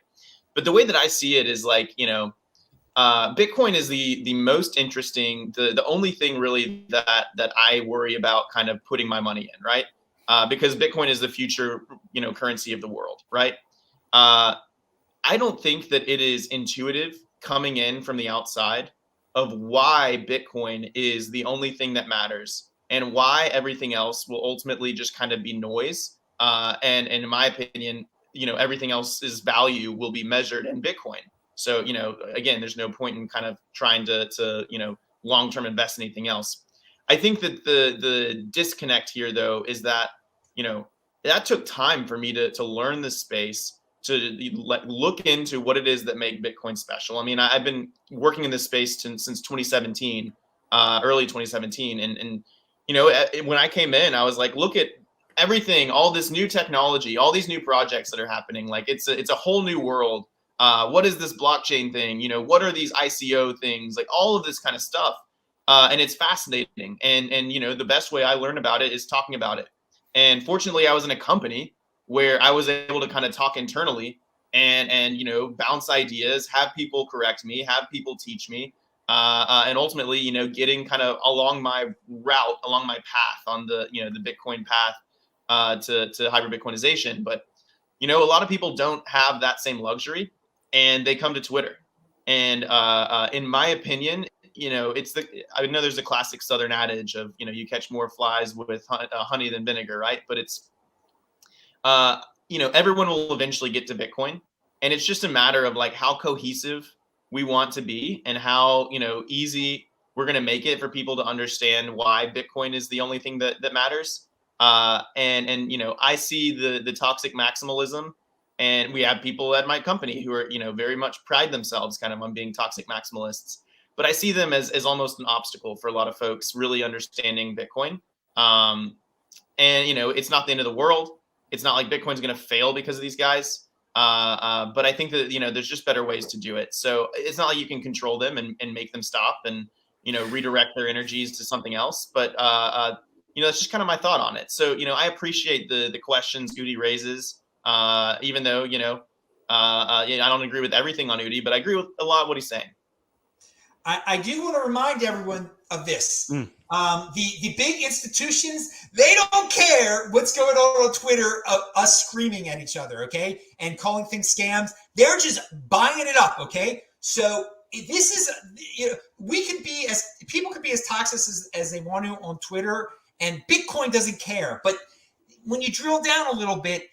But the way that I see it is like, Bitcoin is the most interesting, the only thing really that I worry about kind of putting my money in, right? Because Bitcoin is the future, currency of the world, right? I don't think that it is intuitive coming in from the outside of why Bitcoin is the only thing that matters and why everything else will ultimately just kind of be noise. And in my opinion, everything else's value will be measured in Bitcoin. So, again, there's no point in kind of trying to long-term invest in anything else. I think that the disconnect here, though, is that, that took time for me to learn this space, to look into what it is that make Bitcoin special. I've been working in this space since 2017, early 2017. And when I came in, I was like, look at everything, all this new technology, all these new projects that are happening. Like it's a whole new world. What is this blockchain thing? What are these ICO things? Like all of this kind of stuff. And it's fascinating. And the best way I learn about it is talking about it. And fortunately, I was in a company where I was able to kind of talk internally and bounce ideas, have people correct me, have people teach me, and ultimately, getting kind of along my route, along my path on the Bitcoin path to hybrid Bitcoinization. But a lot of people don't have that same luxury, and they come to Twitter. And in my opinion, I know there's a classic Southern adage of, you catch more flies with honey than vinegar, right? But it's, everyone will eventually get to Bitcoin. And it's just a matter of like how cohesive we want to be and how, easy we're going to make it for people to understand why Bitcoin is the only thing that matters. I see the toxic maximalism, and we have people at my company who are, very much pride themselves kind of on being toxic maximalists. But I see them as almost an obstacle for a lot of folks really understanding Bitcoin. It's not the end of the world. It's not like Bitcoin's going to fail because of these guys. But I think that, there's just better ways to do it. So it's not like you can control them and make them stop and, redirect their energies to something else. But, that's just kind of my thought on it. So, I appreciate the questions Udi raises, even though, I don't agree with everything on Udi, but I agree with a lot of what he's saying. I do want to remind everyone of this. Mm. The big institutions, they don't care what's going on Twitter of us screaming at each other, okay, and calling things scams. They're just buying it up, okay. So this is, people could be as toxic as they want to on Twitter, and Bitcoin doesn't care. But when you drill down a little bit,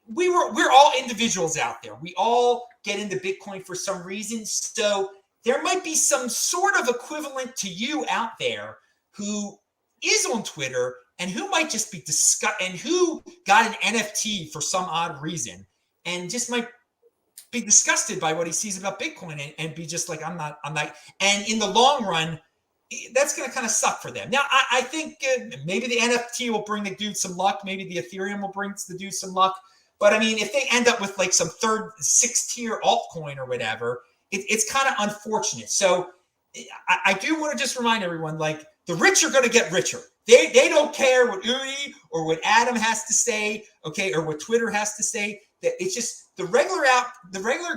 we're all individuals out there. We all get into Bitcoin for some reason. So there might be some sort of equivalent to you out there who is on Twitter and who might just be and who got an NFT for some odd reason and just might be disgusted by what he sees about Bitcoin and be just like, I'm not. And in the long run, that's going to kind of suck for them. Now, I think maybe the NFT will bring the dude some luck. Maybe the Ethereum will bring the dude some luck. But I mean, if they end up with like some 3rd, 6th tier altcoin or whatever, it's kind of unfortunate. So I do want to just remind everyone, like, the rich are going to get richer. They don't care what Udi or what Adam has to say, okay, or what Twitter has to say. That it's just the regular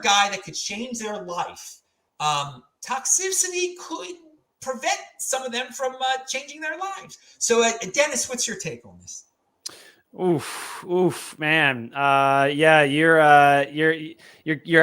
guy that could change their life. Toxicity could prevent some of them from changing their lives. So, Dennis, what's your take on this? Oof, man. Yeah, you're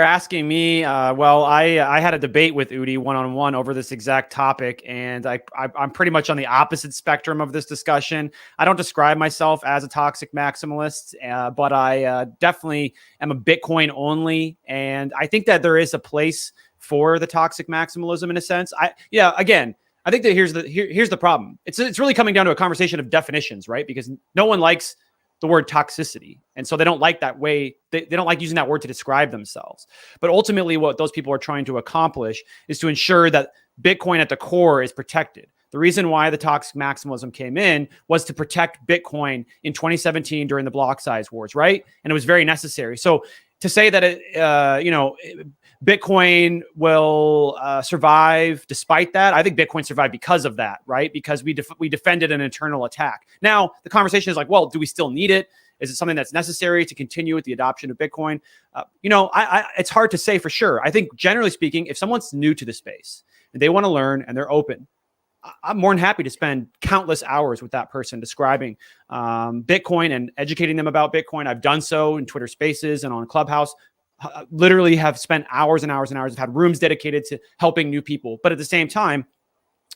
asking me. Well, I had a debate with Udi one-on-one over this exact topic, and I'm pretty much on the opposite spectrum of this discussion. I don't describe myself as a toxic maximalist, but I definitely am a Bitcoin only, and I think that there is a place for the toxic maximalism in a sense. Again, I think that here's the problem. It's really coming down to a conversation of definitions, right? Because no one likes the word toxicity. And so they don't like that way. They don't like using that word to describe themselves. But ultimately what those people are trying to accomplish is to ensure that Bitcoin at the core is protected. The reason why the toxic maximalism came in was to protect Bitcoin in 2017 during the block size wars, right? And it was very necessary. So to say that Bitcoin will survive despite that, I think Bitcoin survived because of that, right? Because we defended an internal attack. Now the conversation is like, well, do we still need it? Is it something that's necessary to continue with the adoption of Bitcoin? It's hard to say for sure. I think generally speaking, if someone's new to the space and they want to learn and they're open, I'm more than happy to spend countless hours with that person describing Bitcoin and educating them about Bitcoin. I've done so in Twitter Spaces and on Clubhouse. Literally have spent hours and hours and hours. I've had rooms dedicated to helping new people. But at the same time,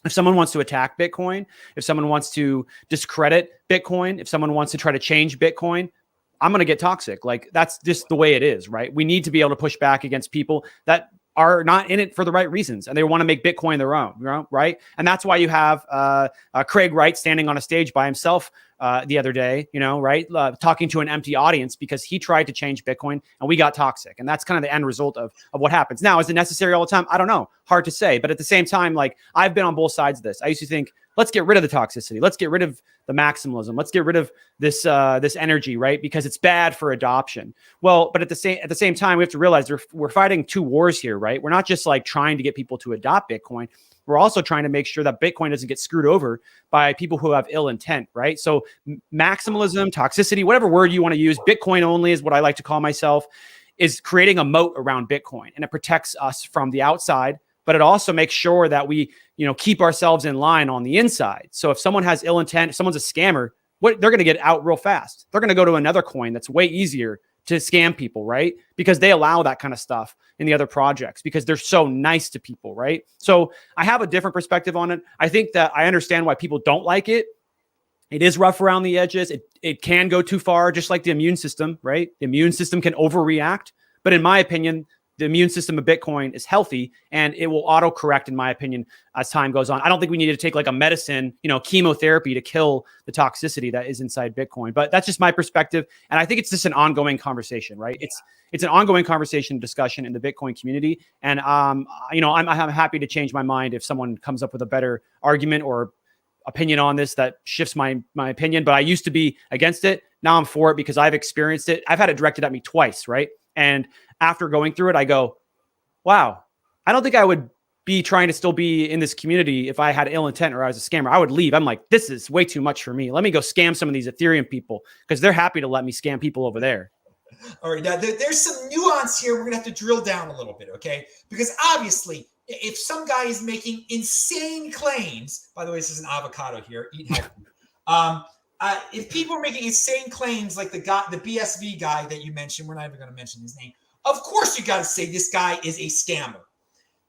if someone wants to attack Bitcoin, if someone wants to discredit Bitcoin, if someone wants to try to change Bitcoin, I'm going to get toxic. Like, that's just the way it is, right? We need to be able to push back against people that are not in it for the right reasons, and they want to make Bitcoin their own, right? And that's why you have Craig Wright standing on a stage by himself the other day, right? Talking to an empty audience because he tried to change Bitcoin and we got toxic. And that's kind of the end result of what happens. Now, is it necessary all the time? I don't know. Hard to say. But at the same time, like, I've been on both sides of this. I used to think, let's get rid of the toxicity. Let's get rid of the maximalism. Let's get rid of this energy, right? Because it's bad for adoption. Well, but at the same time, we have to realize we're fighting two wars here, right? We're not just like trying to get people to adopt Bitcoin. We're also trying to make sure that Bitcoin doesn't get screwed over by people who have ill intent, right? So maximalism, toxicity, whatever word you want to use, Bitcoin only is what I like to call myself, is creating a moat around Bitcoin, and it protects us from the outside, but it also makes sure that we, keep ourselves in line on the inside. So if someone has ill intent, if someone's a scammer, they're going to get out real fast. They're going to go to another coin that's way easier to scam people, right? Because they allow that kind of stuff in the other projects because they're so nice to people, right? So I have a different perspective on it. I think that I understand why people don't like it. It is rough around the edges. It can go too far, just like the immune system, right? The immune system can overreact. But in my opinion, the immune system of Bitcoin is healthy and it will auto-correct, in my opinion, as time goes on. I don't think we need to take like a medicine, chemotherapy to kill the toxicity that is inside Bitcoin. But that's just my perspective. And I think it's just an ongoing conversation, right? It's an ongoing conversation, discussion in the Bitcoin community. And, I'm happy to change my mind if someone comes up with a better argument or opinion on this that shifts my opinion. But I used to be against it. Now I'm for it because I've experienced it. I've had it directed at me twice, right? And after going through it, I go, wow, I don't think I would be trying to still be in this community if I had ill intent or I was a scammer. I would leave. I'm like, this is way too much for me. Let me go scam some of these Ethereum people because they're happy to let me scam people over there. All right. Now, there's some nuance here. We're going to have to drill down a little bit, okay? Because obviously, if some guy is making insane claims, by the way, this is an avocado here, eat healthy. If people are making insane claims like the BSV guy that you mentioned, we're not even going to mention his name. Of course, you got to say this guy is a scammer.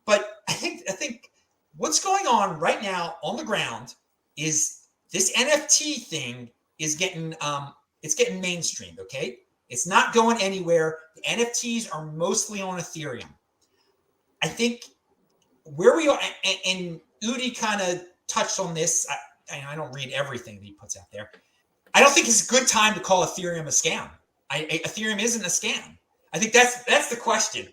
But I think what's going on right now on the ground is this NFT thing is getting it's getting mainstreamed. Okay, it's not going anywhere. The NFTs are mostly on Ethereum. I think where we are, and Udi kind of touched on this. I don't read everything that he puts out there. I don't think it's a good time to call Ethereum a scam. Ethereum isn't a scam. I think that's the question.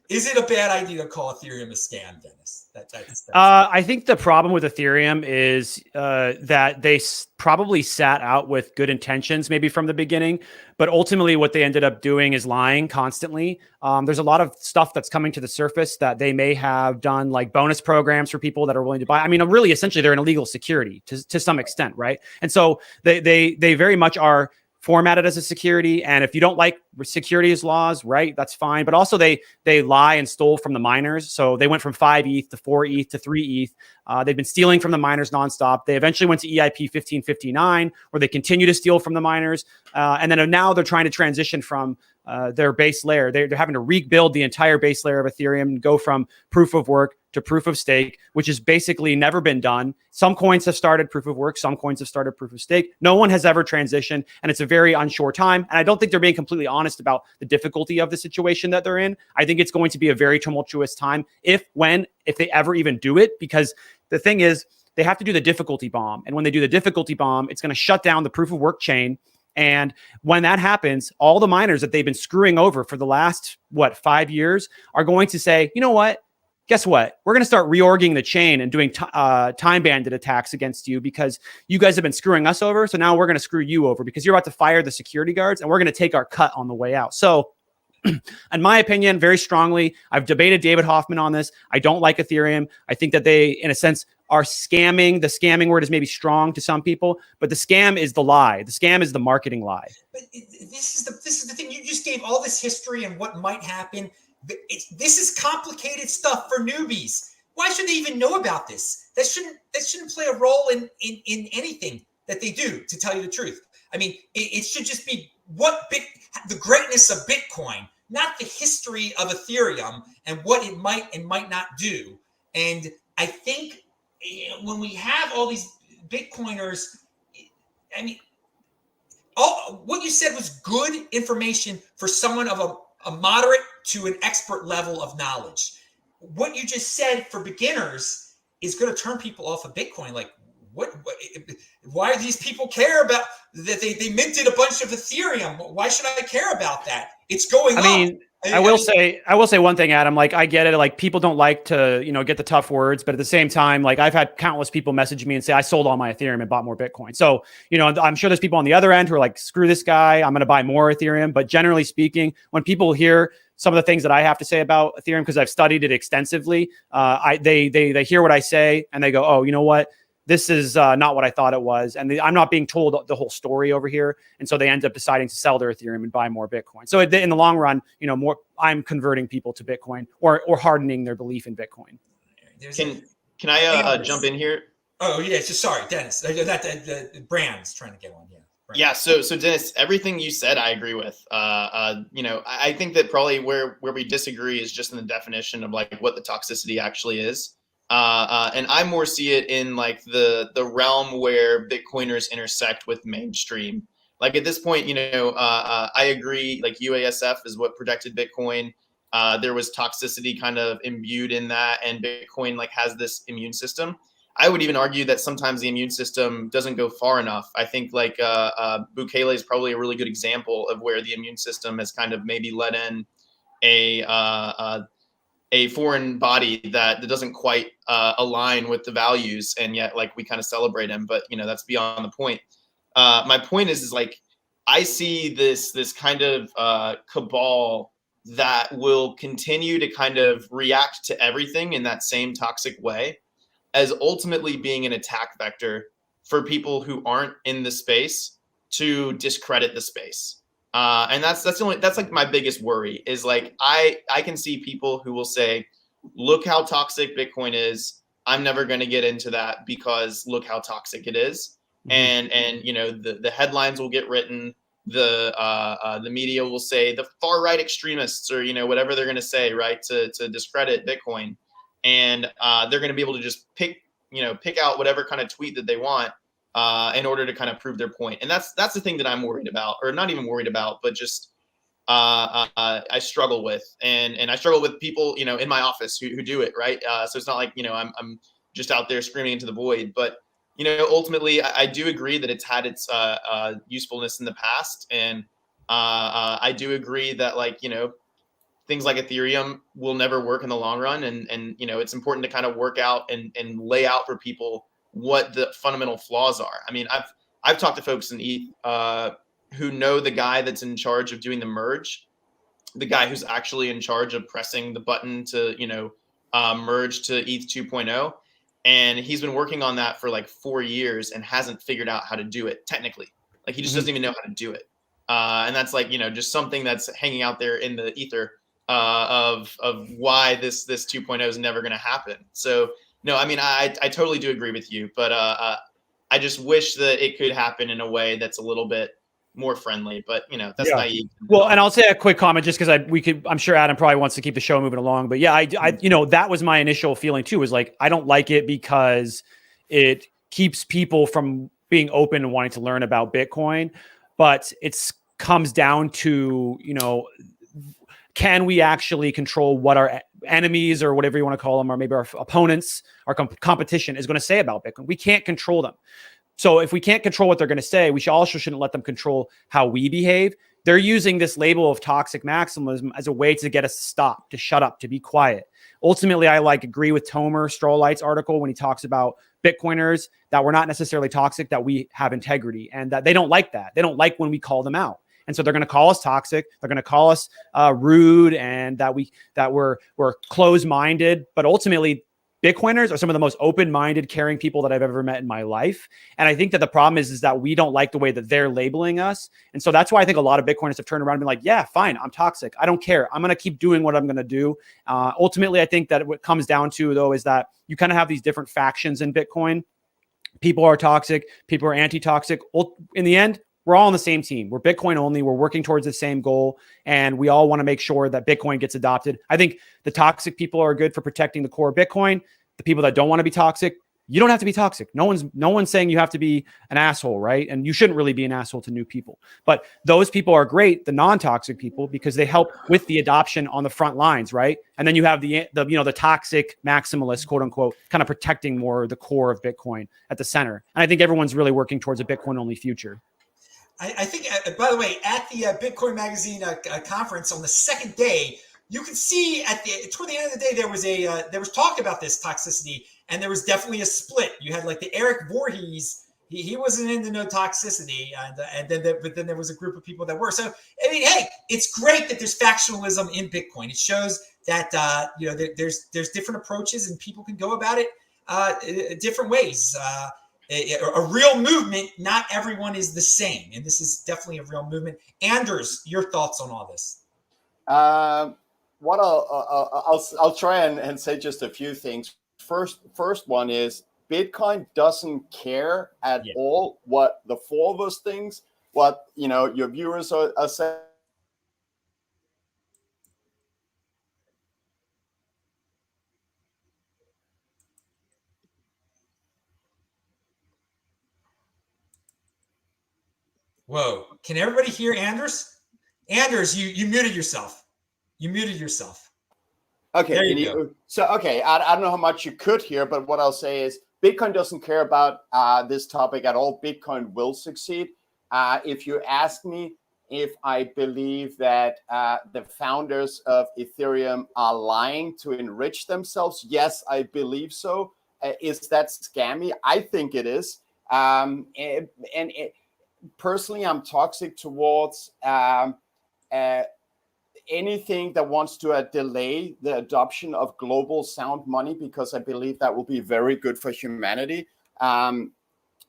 Is it a bad idea to call Ethereum a scam, Dennis? That's I think the problem with Ethereum is that they probably sat out with good intentions, maybe from the beginning, but ultimately what they ended up doing is lying constantly. There's a lot of stuff that's coming to the surface that they may have done, like bonus programs for people that are willing to buy. I mean, really, essentially, they're an illegal security to some extent, right? And so they very much are formatted as a security. And if you don't like securities laws, right, that's fine. But also they lie and stole from the miners. So they went from 5 ETH to 4 ETH to 3 ETH. They've been stealing from the miners nonstop. They eventually went to EIP 1559, where they continue to steal from the miners. And then now they're trying to transition from their base layer. They're having to rebuild the entire base layer of Ethereum and go from proof of work to proof of stake, which has basically never been done. Some coins have started proof of work. Some coins have started proof of stake. No one has ever transitioned, and it's a very unsure time. And I don't think they're being completely honest about the difficulty of the situation that they're in. I think it's going to be a very tumultuous time if they ever even do it, because the thing is, they have to do the difficulty bomb. And when they do the difficulty bomb, it's going to shut down the proof of work chain. And when that happens, all the miners that they've been screwing over for the last, 5 years are going to say, you know what? Guess what? We're going to start reorging the chain and doing time bandit attacks against you because you guys have been screwing us over. So now we're going to screw you over because you're about to fire the security guards and we're going to take our cut on the way out. So in my opinion, very strongly, I've debated David Hoffman on this. I don't like Ethereum. I think that they, in a sense, are scamming. The scamming word is maybe strong to some people, but the scam is the lie. The scam is the marketing lie. But this is the thing. You just gave all this history and what might happen. This is complicated stuff for newbies. Why should they even know about this? That shouldn't play a role in anything that they do, to tell you the truth. I mean, it should just be the greatness of Bitcoin, not the history of Ethereum and what it might and might not do. And I think when we have all these Bitcoiners, I mean, what you said was good information for someone of a moderate to an expert level of knowledge. What you just said for beginners is going to turn people off of Bitcoin. Like, why do these people care about that? They minted a bunch of Ethereum. Why should I care about that? It's going up. I will say one thing, Adam. Like, I get it. Like, people don't like to, get the tough words, but at the same time, like, I've had countless people message me and say, I sold all my Ethereum and bought more Bitcoin. So, I'm sure there's people on the other end who are like, screw this guy, I'm going to buy more Ethereum. But generally speaking, when people hear some of the things that I have to say about Ethereum, because I've studied it extensively, they hear what I say and they go, oh, you know what? This is not what I thought it was. And I'm not being told the whole story over here. And so they end up deciding to sell their Ethereum and buy more Bitcoin. So in the long run, I'm converting people to Bitcoin or hardening their belief in Bitcoin. Can I jump in here? Oh, yeah. Sorry, Dennis. The brand's trying to get on. Yeah. Right. Yeah. So Dennis, everything you said, I agree with. I think that probably where we disagree is just in the definition of like what the toxicity actually is. And I more see it in like the realm where Bitcoiners intersect with mainstream. Like at this point, I agree, like UASF is what protected Bitcoin. There was toxicity kind of imbued in that, and Bitcoin like has this immune system. I would even argue that sometimes the immune system doesn't go far enough. I think like Bukele is probably a really good example of where the immune system has kind of maybe let in a foreign body that doesn't quite align with the values, and yet like we kind of celebrate him. But that's beyond the point. My point is like I see this kind of cabal that will continue to kind of react to everything in that same toxic way, as ultimately being an attack vector for people who aren't in the space to discredit the space. And that's like my biggest worry is like, I can see people who will say, look how toxic Bitcoin is. I'm never going to get into that because look how toxic it is. And you know, the headlines will get written. The media will say the far right extremists, or you know, whatever they're going to say, right, to discredit Bitcoin, and they're going to be able to just pick out whatever kind of tweet that they want in order to kind of prove their point. And that's the thing that I'm worried about, or not even worried about, but just I struggle with, and I struggle with people, you know, in my office who do it, right. So it's not like, you know, I'm just out there screaming into the void, but you know, ultimately, I do agree that it's had its usefulness in the past, and I do agree that, like, you know, things like Ethereum will never work in the long run, and you know, it's important to kind of work out and lay out for people what the fundamental flaws are. I mean, I've talked to folks in ETH who know the guy that's in charge of doing the merge, the guy who's actually in charge of pressing the button to, you know, merge to ETH 2.0. And he's been working on that for like 4 years and hasn't figured out how to do it technically. Like he just doesn't even know how to do it. And that's like, you know, just something that's hanging out there in the ether of why this 2.0 is never going to happen. So no, I mean, I totally do agree with you, but I just wish that it could happen in a way that's a little bit more friendly, but you know, that's naive. Well, and I'll say a quick comment just because I'm sure Adam probably wants to keep the show moving along, but yeah, I you know, that was my initial feeling too, was like, I don't like it because it keeps people from being open and wanting to learn about Bitcoin, but it's comes down to, you know, can we actually control what our enemies or whatever you want to call them, or maybe our opponents, our competition is going to say about Bitcoin? We can't control them. So if we can't control what they're going to say, we also shouldn't let them control how we behave. They're using this label of toxic maximalism as a way to get us to stop, to shut up, to be quiet. Ultimately, I agree with Tomer Strollight's article when he talks about Bitcoiners, that we're not necessarily toxic, that we have integrity, and that they don't like that. They don't like when we call them out. And so they're going to call us toxic. They're going to call us rude, and that we're closed-minded. But ultimately, Bitcoiners are some of the most open-minded, caring people that I've ever met in my life. And I think that the problem is that we don't like the way that they're labeling us. And so that's why I think a lot of Bitcoiners have turned around and been like, yeah, fine, I'm toxic. I don't care. I'm going to keep doing what I'm going to do. Ultimately, I think that what comes down to, though, is that you kind of have these different factions in Bitcoin. People are toxic. People are anti-toxic. In the end, we're all on the same team. We're Bitcoin only. We're working towards the same goal. And we all want to make sure that Bitcoin gets adopted. I think the toxic people are good for protecting the core Bitcoin. The people that don't want to be toxic, you don't have to be toxic. No one's saying you have to be an asshole, right? And you shouldn't really be an asshole to new people. But those people are great, the non-toxic people, because they help with the adoption on the front lines, right? And then you have the toxic maximalists, quote unquote, kind of protecting more the core of Bitcoin at the center. And I think everyone's really working towards a Bitcoin only future. I think, by the way, at the Bitcoin Magazine conference on the second day, you can see toward the end of the day, there was talk about this toxicity, and there was definitely a split. You had like the Eric Voorhees, he wasn't into no toxicity, but then there was a group of people that were. So I mean, hey, it's great that there's factionalism in Bitcoin. It shows that there's different approaches and people can go about it different ways. A real movement, not everyone is the same, and this is definitely a real movement. Anders, your thoughts on all this? What I'll try and say just a few things. First one is Bitcoin doesn't care at all what the four of us thinks, what your viewers are saying. Whoa, can everybody hear Anders? Anders, you muted yourself. You muted yourself. Okay, there you go. So, okay, I don't know how much you could hear, but what I'll say is Bitcoin doesn't care about this topic at all. Bitcoin will succeed. If you ask me if I believe that the founders of Ethereum are lying to enrich themselves, yes, I believe so. Is that scammy? I think it is. Personally, I'm toxic towards anything that wants to delay the adoption of global sound money, because I believe that will be very good for humanity.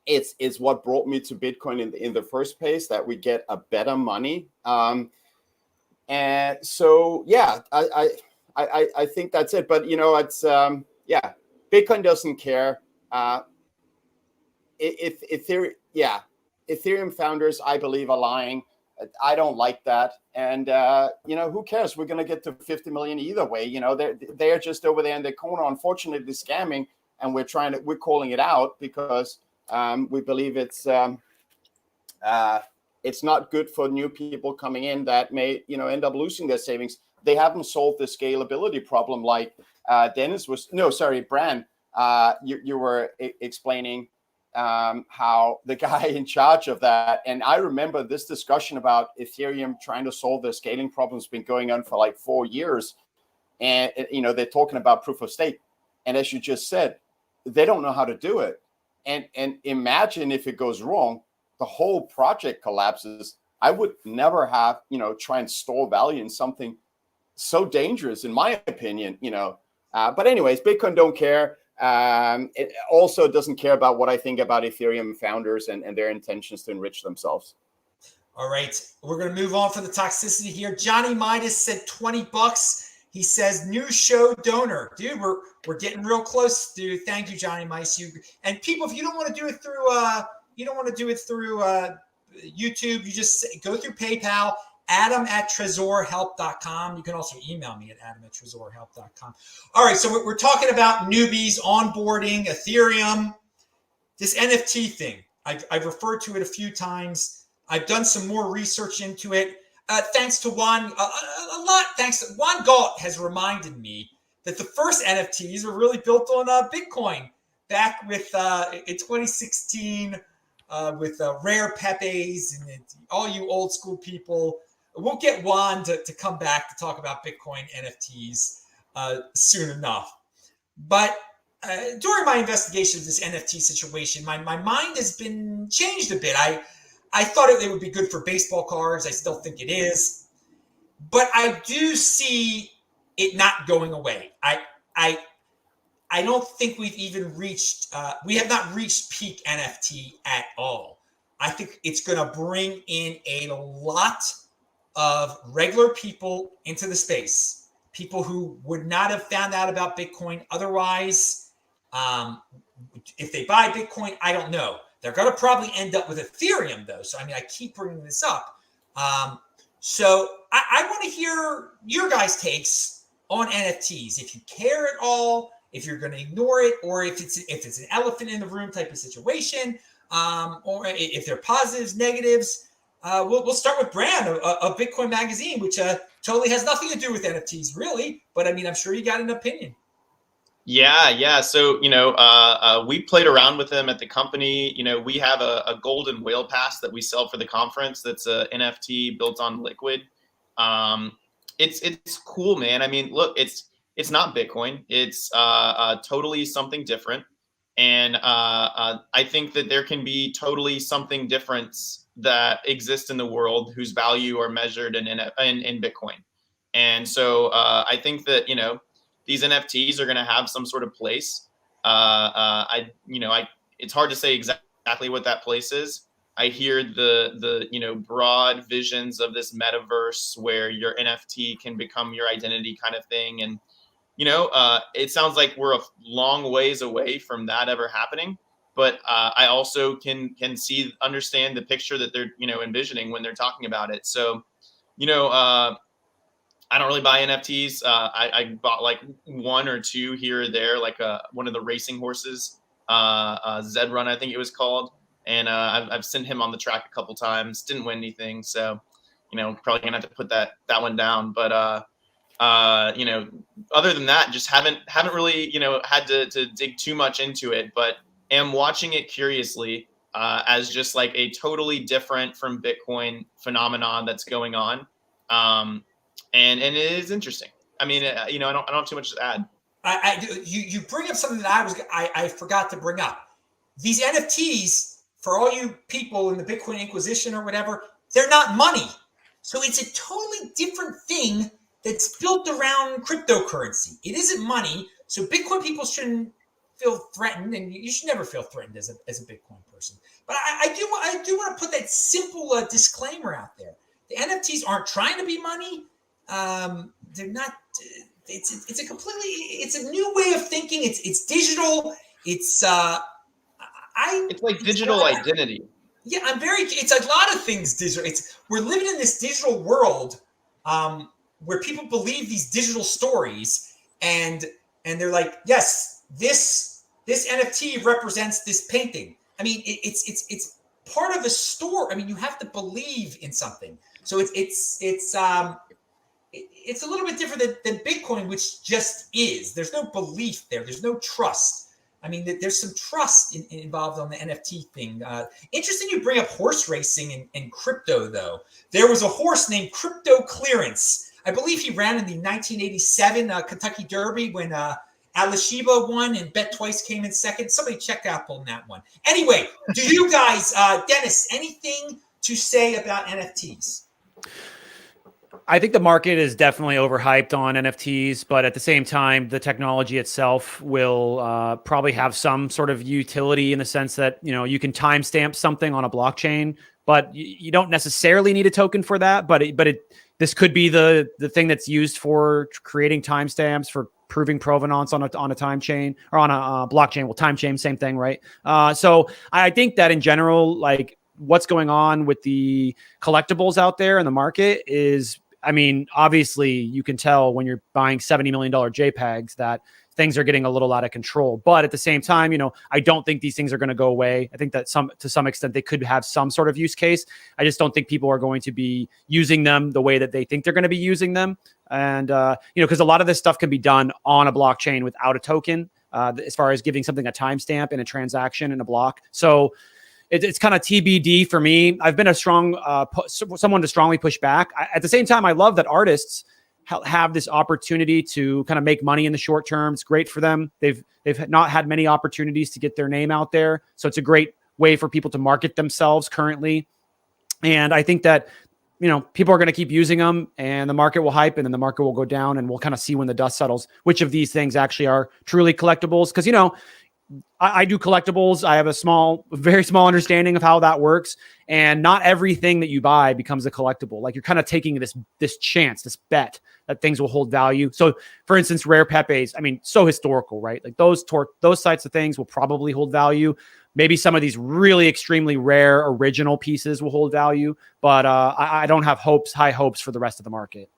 It's what brought me to Bitcoin in the first place, that we get a better money. And so, yeah, I think that's it. But it's Bitcoin doesn't care. If Ethereum founders, I believe, are lying. I don't like that. And who cares? We're going to get to 50 million either way. They're just over there in the corner, unfortunately scamming, and we're calling it out because we believe it's not good for new people coming in that may end up losing their savings. They haven't solved the scalability problem like Bran, you were explaining how the guy in charge of that. And I remember this discussion about Ethereum trying to solve their scaling problems been going on for like 4 years. And, they're talking about proof of stake. And as you just said, they don't know how to do it. And imagine if it goes wrong, the whole project collapses. I would never have, try and store value in something so dangerous, in my opinion, but anyways, Bitcoin don't care. It also doesn't care about what I think about Ethereum founders and their intentions to enrich themselves. All right, we're going to move on from the toxicity here. Johnny Midas said $20. He says new show donor. Dude, we're getting real close, dude. Thank you, Johnny Mice. And people, if you don't want to do it through YouTube, you just go through PayPal. Adam@tresorhelp.com. You can also email me at adam@tresorhelp.com. All right, so we're talking about newbies, onboarding, Ethereum, this NFT thing. I've referred to it a few times. I've done some more research into it. Thanks to Juan, Juan Galt has reminded me that the first NFTs were really built on Bitcoin back with in 2016 with Rare Pepes and all you old school people. We'll get Juan to come back to talk about Bitcoin NFTs soon enough. But during my investigation of this NFT situation, my mind has been changed a bit. I thought it would be good for baseball cards. I still think it is. But I do see it not going away. I don't think we've even reached, we have not reached peak NFT at all. I think it's going to bring in a lot of regular people into the space, people who would not have found out about Bitcoin otherwise. If they buy Bitcoin, I don't know. They're going to probably end up with Ethereum, though. So, I keep bringing this up. So I want to hear your guys' takes on NFTs. If you care at all, if you're going to ignore it, or if it's an elephant in the room type of situation, or if they're positives, negatives. We'll start with Bran of Bitcoin Magazine, which totally has nothing to do with NFTs, really. But I'm sure you got an opinion. Yeah. So, we played around with them at the company. We have a golden whale pass that we sell for the conference. That's a NFT built on Liquid. It's cool, man. Look, it's not Bitcoin. It's totally something different. And I think that there can be totally something different that exists in the world whose value are measured in Bitcoin. And so I think that, these NFTs are going to have some sort of place. It's hard to say exactly what that place is. I hear the broad visions of this metaverse where your NFT can become your identity kind of thing. And, it sounds like we're a long ways away from that ever happening. But I also can understand the picture that they're, envisioning when they're talking about it. So, I don't really buy NFTs. I bought like one or two here or there, like one of the racing horses, Zed Run, I think it was called. And I've sent him on the track a couple times. Didn't win anything. So, probably going to have to put that one down. But, other than that, just haven't really, had to dig too much into it. But am watching it curiously as just like a totally different from Bitcoin phenomenon that's going on. And it is interesting. I don't have too much to add. You bring up something that I forgot to bring up. These NFTs, for all you people in the Bitcoin Inquisition or whatever, they're not money. So it's a totally different thing that's built around cryptocurrency. It isn't money. So Bitcoin people shouldn't feel threatened, and you should never feel threatened as a Bitcoin person. But I do want to put that simple disclaimer out there. The NFTs aren't trying to be money. They're not. it's a completely it's a new way of thinking. It's digital. It's It's like digital identity. Yeah, it's a lot of things digital. We're living in this digital world where people believe these digital stories, and they're like, yes, this NFT represents this painting. I mean, it's part of a store. I mean, you have to believe in something. So it's a little bit different than Bitcoin, which just is. There's no belief there. There's no trust. I mean, there's some trust involved on the NFT thing. Interesting you bring up horse racing and crypto, though. There was a horse named Crypto Clearance. I believe he ran in the 1987 Kentucky Derby when Alashiba won and Bet Twice came in second. Somebody check out on that one. Anyway, do you guys, Dennis, anything to say about NFTs? I think the market is definitely overhyped on NFTs, but at the same time, the technology itself will probably have some sort of utility in the sense that, you know, you can timestamp something on a blockchain, but you don't necessarily need a token for that. But this could be the thing that's used for creating timestamps, for proving provenance on a time chain or on a blockchain. Well, time chain, same thing, right? So I think that in general, like what's going on with the collectibles out there in the market is, I mean, obviously you can tell when you're buying $70 million JPEGs that things are getting a little out of control. But at the same time, you know, I don't think these things are going to go away. I think that to some extent they could have some sort of use case. I just don't think people are going to be using them the way that they think they're going to be using them. And, you know, because a lot of this stuff can be done on a blockchain without a token, as far as giving something a timestamp in a transaction in a block. So it's kind of TBD for me. I've been a strong someone to strongly push back. At the same time, I love that artists have this opportunity to kind of make money in the short term. It's great for them. They've not had many opportunities to get their name out there, so it's a great way for people to market themselves currently. And I think that, you know, people are going to keep using them, and the market will hype, and then the market will go down, and we'll kind of see when the dust settles which of these things actually are truly collectibles. Because, you know, I do collectibles. I have a very small understanding of how that works. And not everything that you buy becomes a collectible. Like you're kind of taking this chance, this bet that things will hold value. So for instance, rare Pepes, I mean, so historical, right? Like those types of things will probably hold value. Maybe some of these really extremely rare original pieces will hold value, but I don't have high hopes for the rest of the market.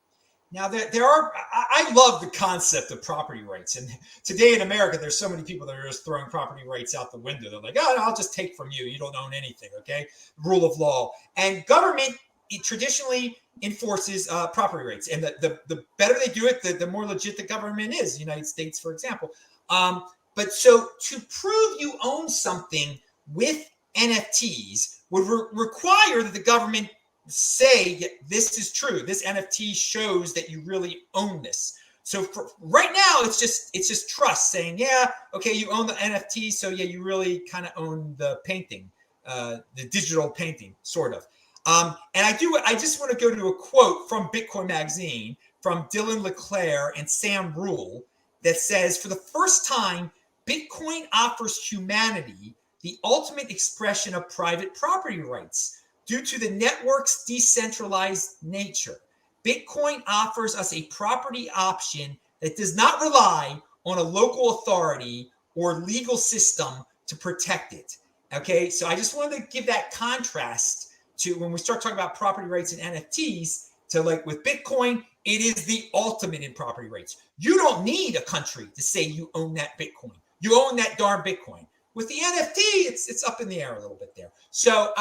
Now, I love the concept of property rights. And today in America, there's so many people that are just throwing property rights out the window. They're like, oh, no, I'll just take from you. You don't own anything, okay? Rule of law. And government traditionally enforces property rights. And the better they do it, the more legit the government is. The United States, for example. But so to prove you own something with NFTs would require that the government say this is true. This NFT shows that you really own this. So for right now, it's just trust saying, yeah, okay, you own the NFT, so yeah, you really kind of own the painting, the digital painting, sort of. And I just want to go to a quote from Bitcoin Magazine from Dylan LeClaire and Sam Rule that says, for the first time, Bitcoin offers humanity the ultimate expression of private property rights. Due to the network's decentralized nature, Bitcoin offers us a property option that does not rely on a local authority or legal system to protect it. Okay, so I just wanted to give that contrast to when we start talking about property rights and NFTs to like with Bitcoin, it is the ultimate in property rights. You don't need a country to say you own that Bitcoin. You own that darn Bitcoin. With the NFT, it's up in the air a little bit there. So,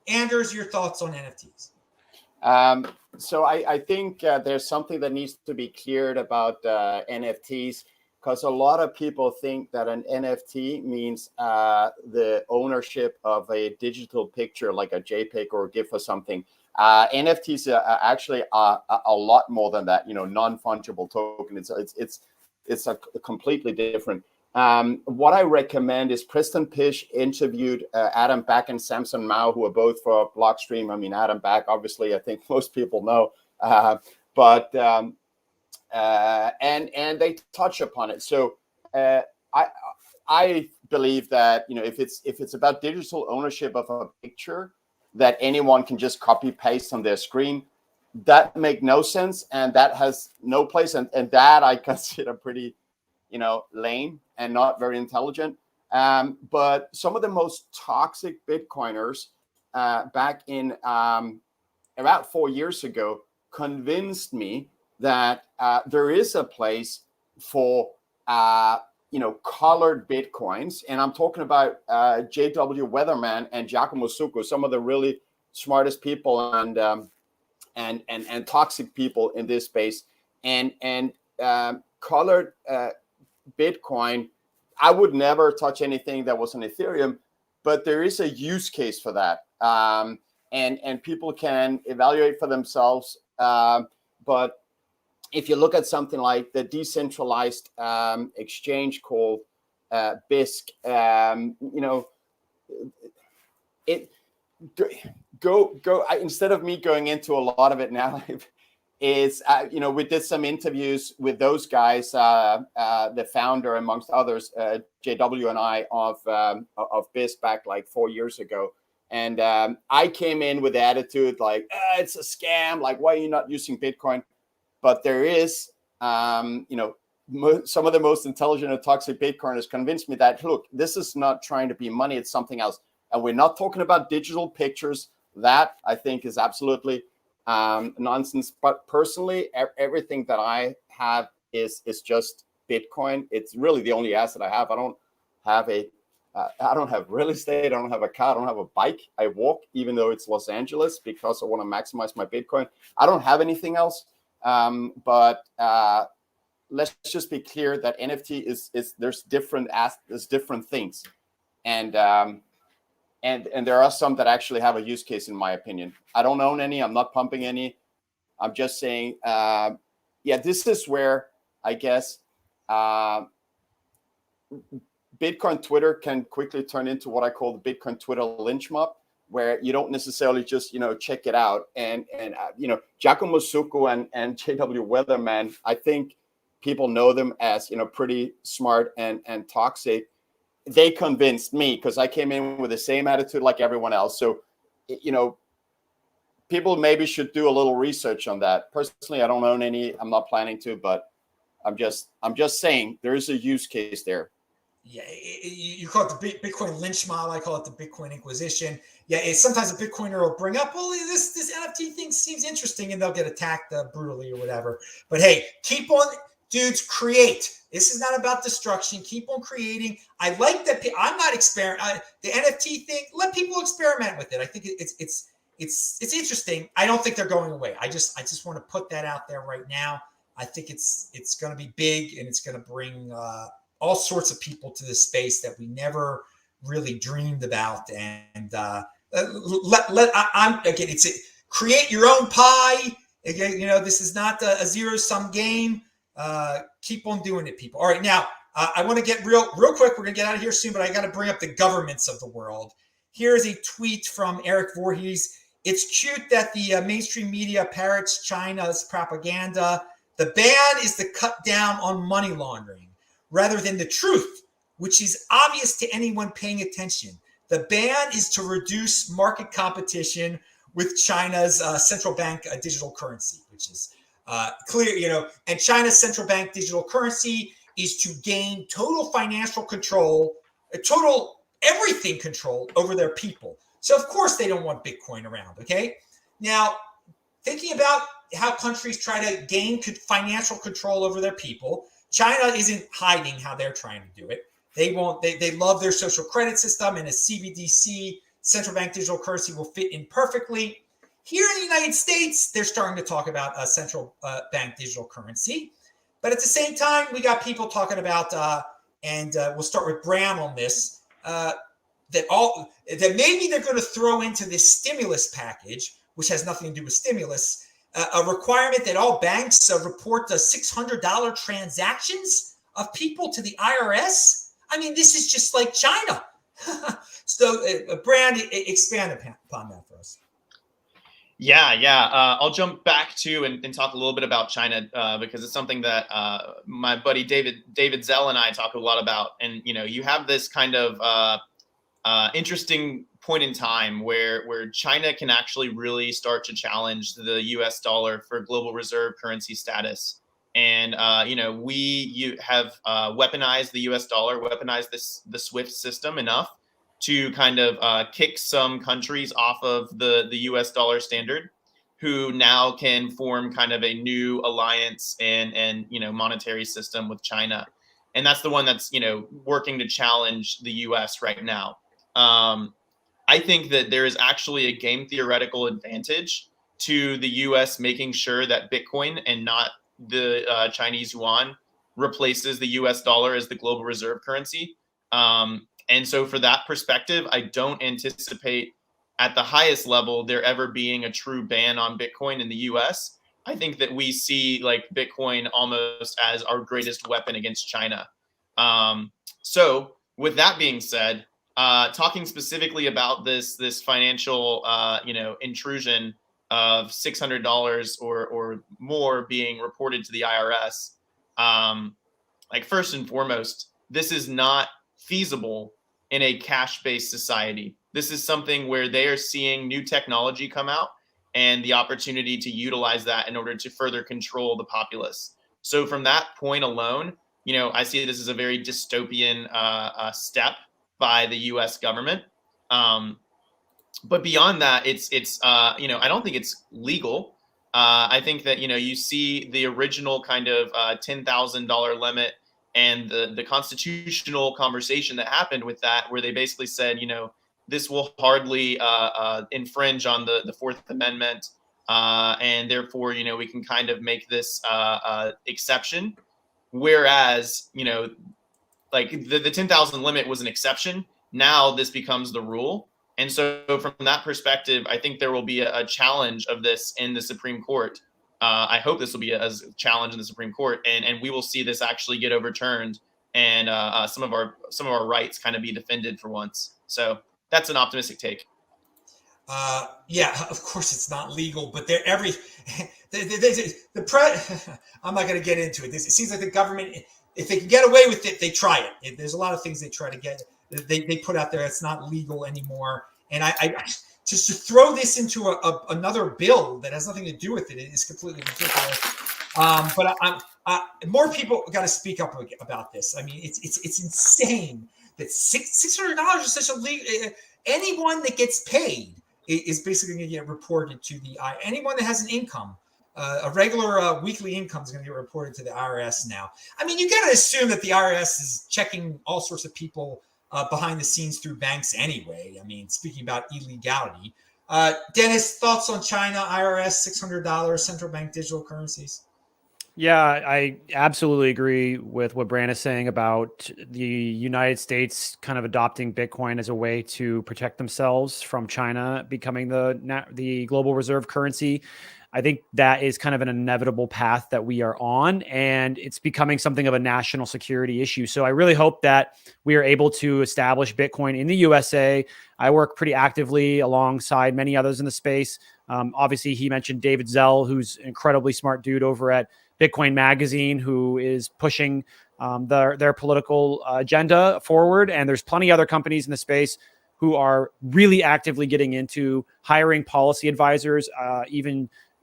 Anders, your thoughts on NFTs? So I think there's something that needs to be cleared about NFTs, because a lot of people think that an NFT means the ownership of a digital picture like a JPEG or a GIF or something. NFTs are actually a lot more than that. You know, non-fungible token. It's a completely different. What I recommend is Preston Pysh interviewed Adam Back and Samson Mow, who are both for Blockstream. I mean, Adam Back, obviously, I think most people know, and they touch upon it. So I believe that, you know, if it's about digital ownership of a picture that anyone can just copy paste on their screen, that make no sense, and that has no place, and that I consider pretty, lame and not very intelligent. But some of the most toxic Bitcoiners back in about 4 years ago convinced me that there is a place for colored Bitcoins, and I'm talking about JW Weatherman and Giacomo Zucco, some of the really smartest people and toxic people in this space, and colored Bitcoin. I would never touch anything that was on Ethereum, but there is a use case for that, and people can evaluate for themselves. But if you look at something like the decentralized exchange called BISC, instead of me going into a lot of it now, is we did some interviews with those guys, the founder amongst others, JW and I, of BISC back like 4 years ago. And I came in with the attitude like, it's a scam, like, why are you not using Bitcoin? But there is, some of the most intelligent and toxic Bitcoiners convinced me that, look, this is not trying to be money, it's something else. And we're not talking about digital pictures. That, I think, is absolutely nonsense. But personally, everything that I have is just Bitcoin. It's really the only asset I have. I don't have real estate. I don't have a car. I don't have a bike. I walk, even though it's Los Angeles, because I want to maximize my Bitcoin. I don't have anything else. But let's just be clear that NFT is there's different things, and there are some that actually have a use case, in my opinion. I don't own any. I'm not pumping any. I'm just saying, this is where I guess Bitcoin Twitter can quickly turn into what I call the Bitcoin Twitter lynch mob, where you don't necessarily just, check it out. And Giacomo Zucco and JW Weatherman, I think people know them as, pretty smart and toxic. They convinced me because I came in with the same attitude like everyone else. So, people maybe should do a little research on that. Personally, I don't own any. I'm not planning to, but I'm just saying there is a use case there. Yeah, you call it the Bitcoin lynch mob. I call it the Bitcoin Inquisition. Yeah, sometimes a Bitcoiner will bring up, well, this NFT thing seems interesting, and they'll get attacked brutally or whatever. But hey, keep on, dudes, create. This is not about destruction. Keep on creating. I like that. I'm not experimenting. The NFT thing, let people experiment with it. I think it's interesting. I don't think they're going away. I just want to put that out there right now. I think it's going to be big, and it's going to bring all sorts of people to this space that we never really dreamed about. And create your own pie. Again, this is not a zero-sum game. Keep on doing it, people. All right, now I want to get real quick. We're gonna get out of here soon, but I got to bring up the governments of the world. Here is a tweet from Eric Voorhees. It's cute that the mainstream media parrots China's propaganda. The ban is to cut down on money laundering, rather than the truth, which is obvious to anyone paying attention. The ban is to reduce market competition with China's central bank digital currency, which is clear, and China's central bank digital currency is to gain total financial control, total everything control over their people. So of course they don't want Bitcoin around, okay? Now, thinking about how countries try to gain financial control over their people, China isn't hiding how they're trying to do it. They love their social credit system, and a CBDC, central bank digital currency, will fit in perfectly. Here in the United States, they're starting to talk about a central bank digital currency. But at the same time, we got people talking about, and we'll start with Bram on this, that maybe they're going to throw into this stimulus package, which has nothing to do with stimulus, a requirement that all banks report the $600 transactions of people to the IRS. I mean, this is just like China. So, Brand, expand upon that for us. Yeah. I'll jump back to and talk a little bit about China because it's something that my buddy David Zell and I talk a lot about. And you have this kind of interesting point in time where China can actually really start to challenge the U.S. dollar for global reserve currency status. And we have weaponized the U.S. dollar, weaponized the SWIFT system enough to kind of kick some countries off of the U.S. dollar standard, who now can form kind of a new alliance and monetary system with China. And that's the one that's working to challenge the U.S. right now. I think that there is actually a game theoretical advantage to the U.S. making sure that Bitcoin and not the Chinese yuan replaces the U.S. dollar as the global reserve currency. And so for that perspective, I don't anticipate at the highest level there ever being a true ban on Bitcoin in the U.S. I think that we see like Bitcoin almost as our greatest weapon against China. So with that being said, talking specifically about this financial intrusion of $600 or more being reported to the IRS, like first and foremost, this is not feasible in a cash-based society. This is something where they are seeing new technology come out and the opportunity to utilize that in order to further control the populace. So from that point alone, I see this as a very dystopian step by the U.S. government. But beyond that, it's I don't think it's legal. I think that you see the original kind of $10,000 limit and the constitutional conversation that happened with that, where they basically said, this will hardly infringe on the Fourth Amendment, and therefore, we can kind of make this exception. Whereas, like the 10,000 limit was an exception. Now this becomes the rule. And so from that perspective, I think there will be a challenge of this in the Supreme Court. I hope this will be a challenge in the Supreme Court, and we will see this actually get overturned, and some of our rights kind of be defended for once. So that's an optimistic take. Yeah, of course it's not legal, but I'm not going to get into it. It seems like the government, if they can get away with it, they try it. There's a lot of things they try to get. They put out there. It's not legal anymore. And I just to throw this into another bill that has nothing to do with it is completely ridiculous. But more people got to speak up about this. I mean, it's insane that $600 is such a legal. Anyone that gets paid is basically going to get reported to anyone that has an income. A regular weekly income is going to get reported to the IRS now. I mean, you got to assume that the IRS is checking all sorts of people behind the scenes through banks anyway. I mean, speaking about illegality. Dennis, thoughts on China, IRS, $600, central bank digital currencies? Yeah, I absolutely agree with what Brand is saying about the United States kind of adopting Bitcoin as a way to protect themselves from China becoming the global reserve currency. I think that is kind of an inevitable path that we are on, and it's becoming something of a national security issue. So I really hope that we are able to establish Bitcoin in the USA. I work pretty actively alongside many others in the space. Obviously, he mentioned David Zell, who's an incredibly smart dude over at Bitcoin Magazine, who is pushing their political agenda forward. And there's plenty of other companies in the space who are really actively getting into hiring policy advisors.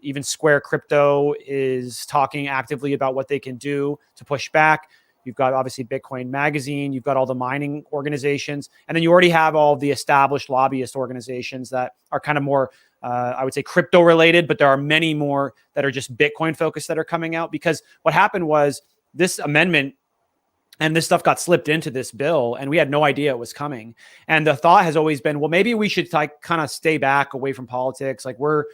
Even Square Crypto is talking actively about what they can do to push back. You've got obviously Bitcoin Magazine. You've got all the mining organizations. And then you already have all the established lobbyist organizations that are kind of more, I would say, crypto related, but there are many more that are just Bitcoin focused that are coming out, because what happened was this amendment and this stuff got slipped into this bill and we had no idea it was coming. And the thought has always been, well, maybe we should like kind of stay back away from politics. Like we're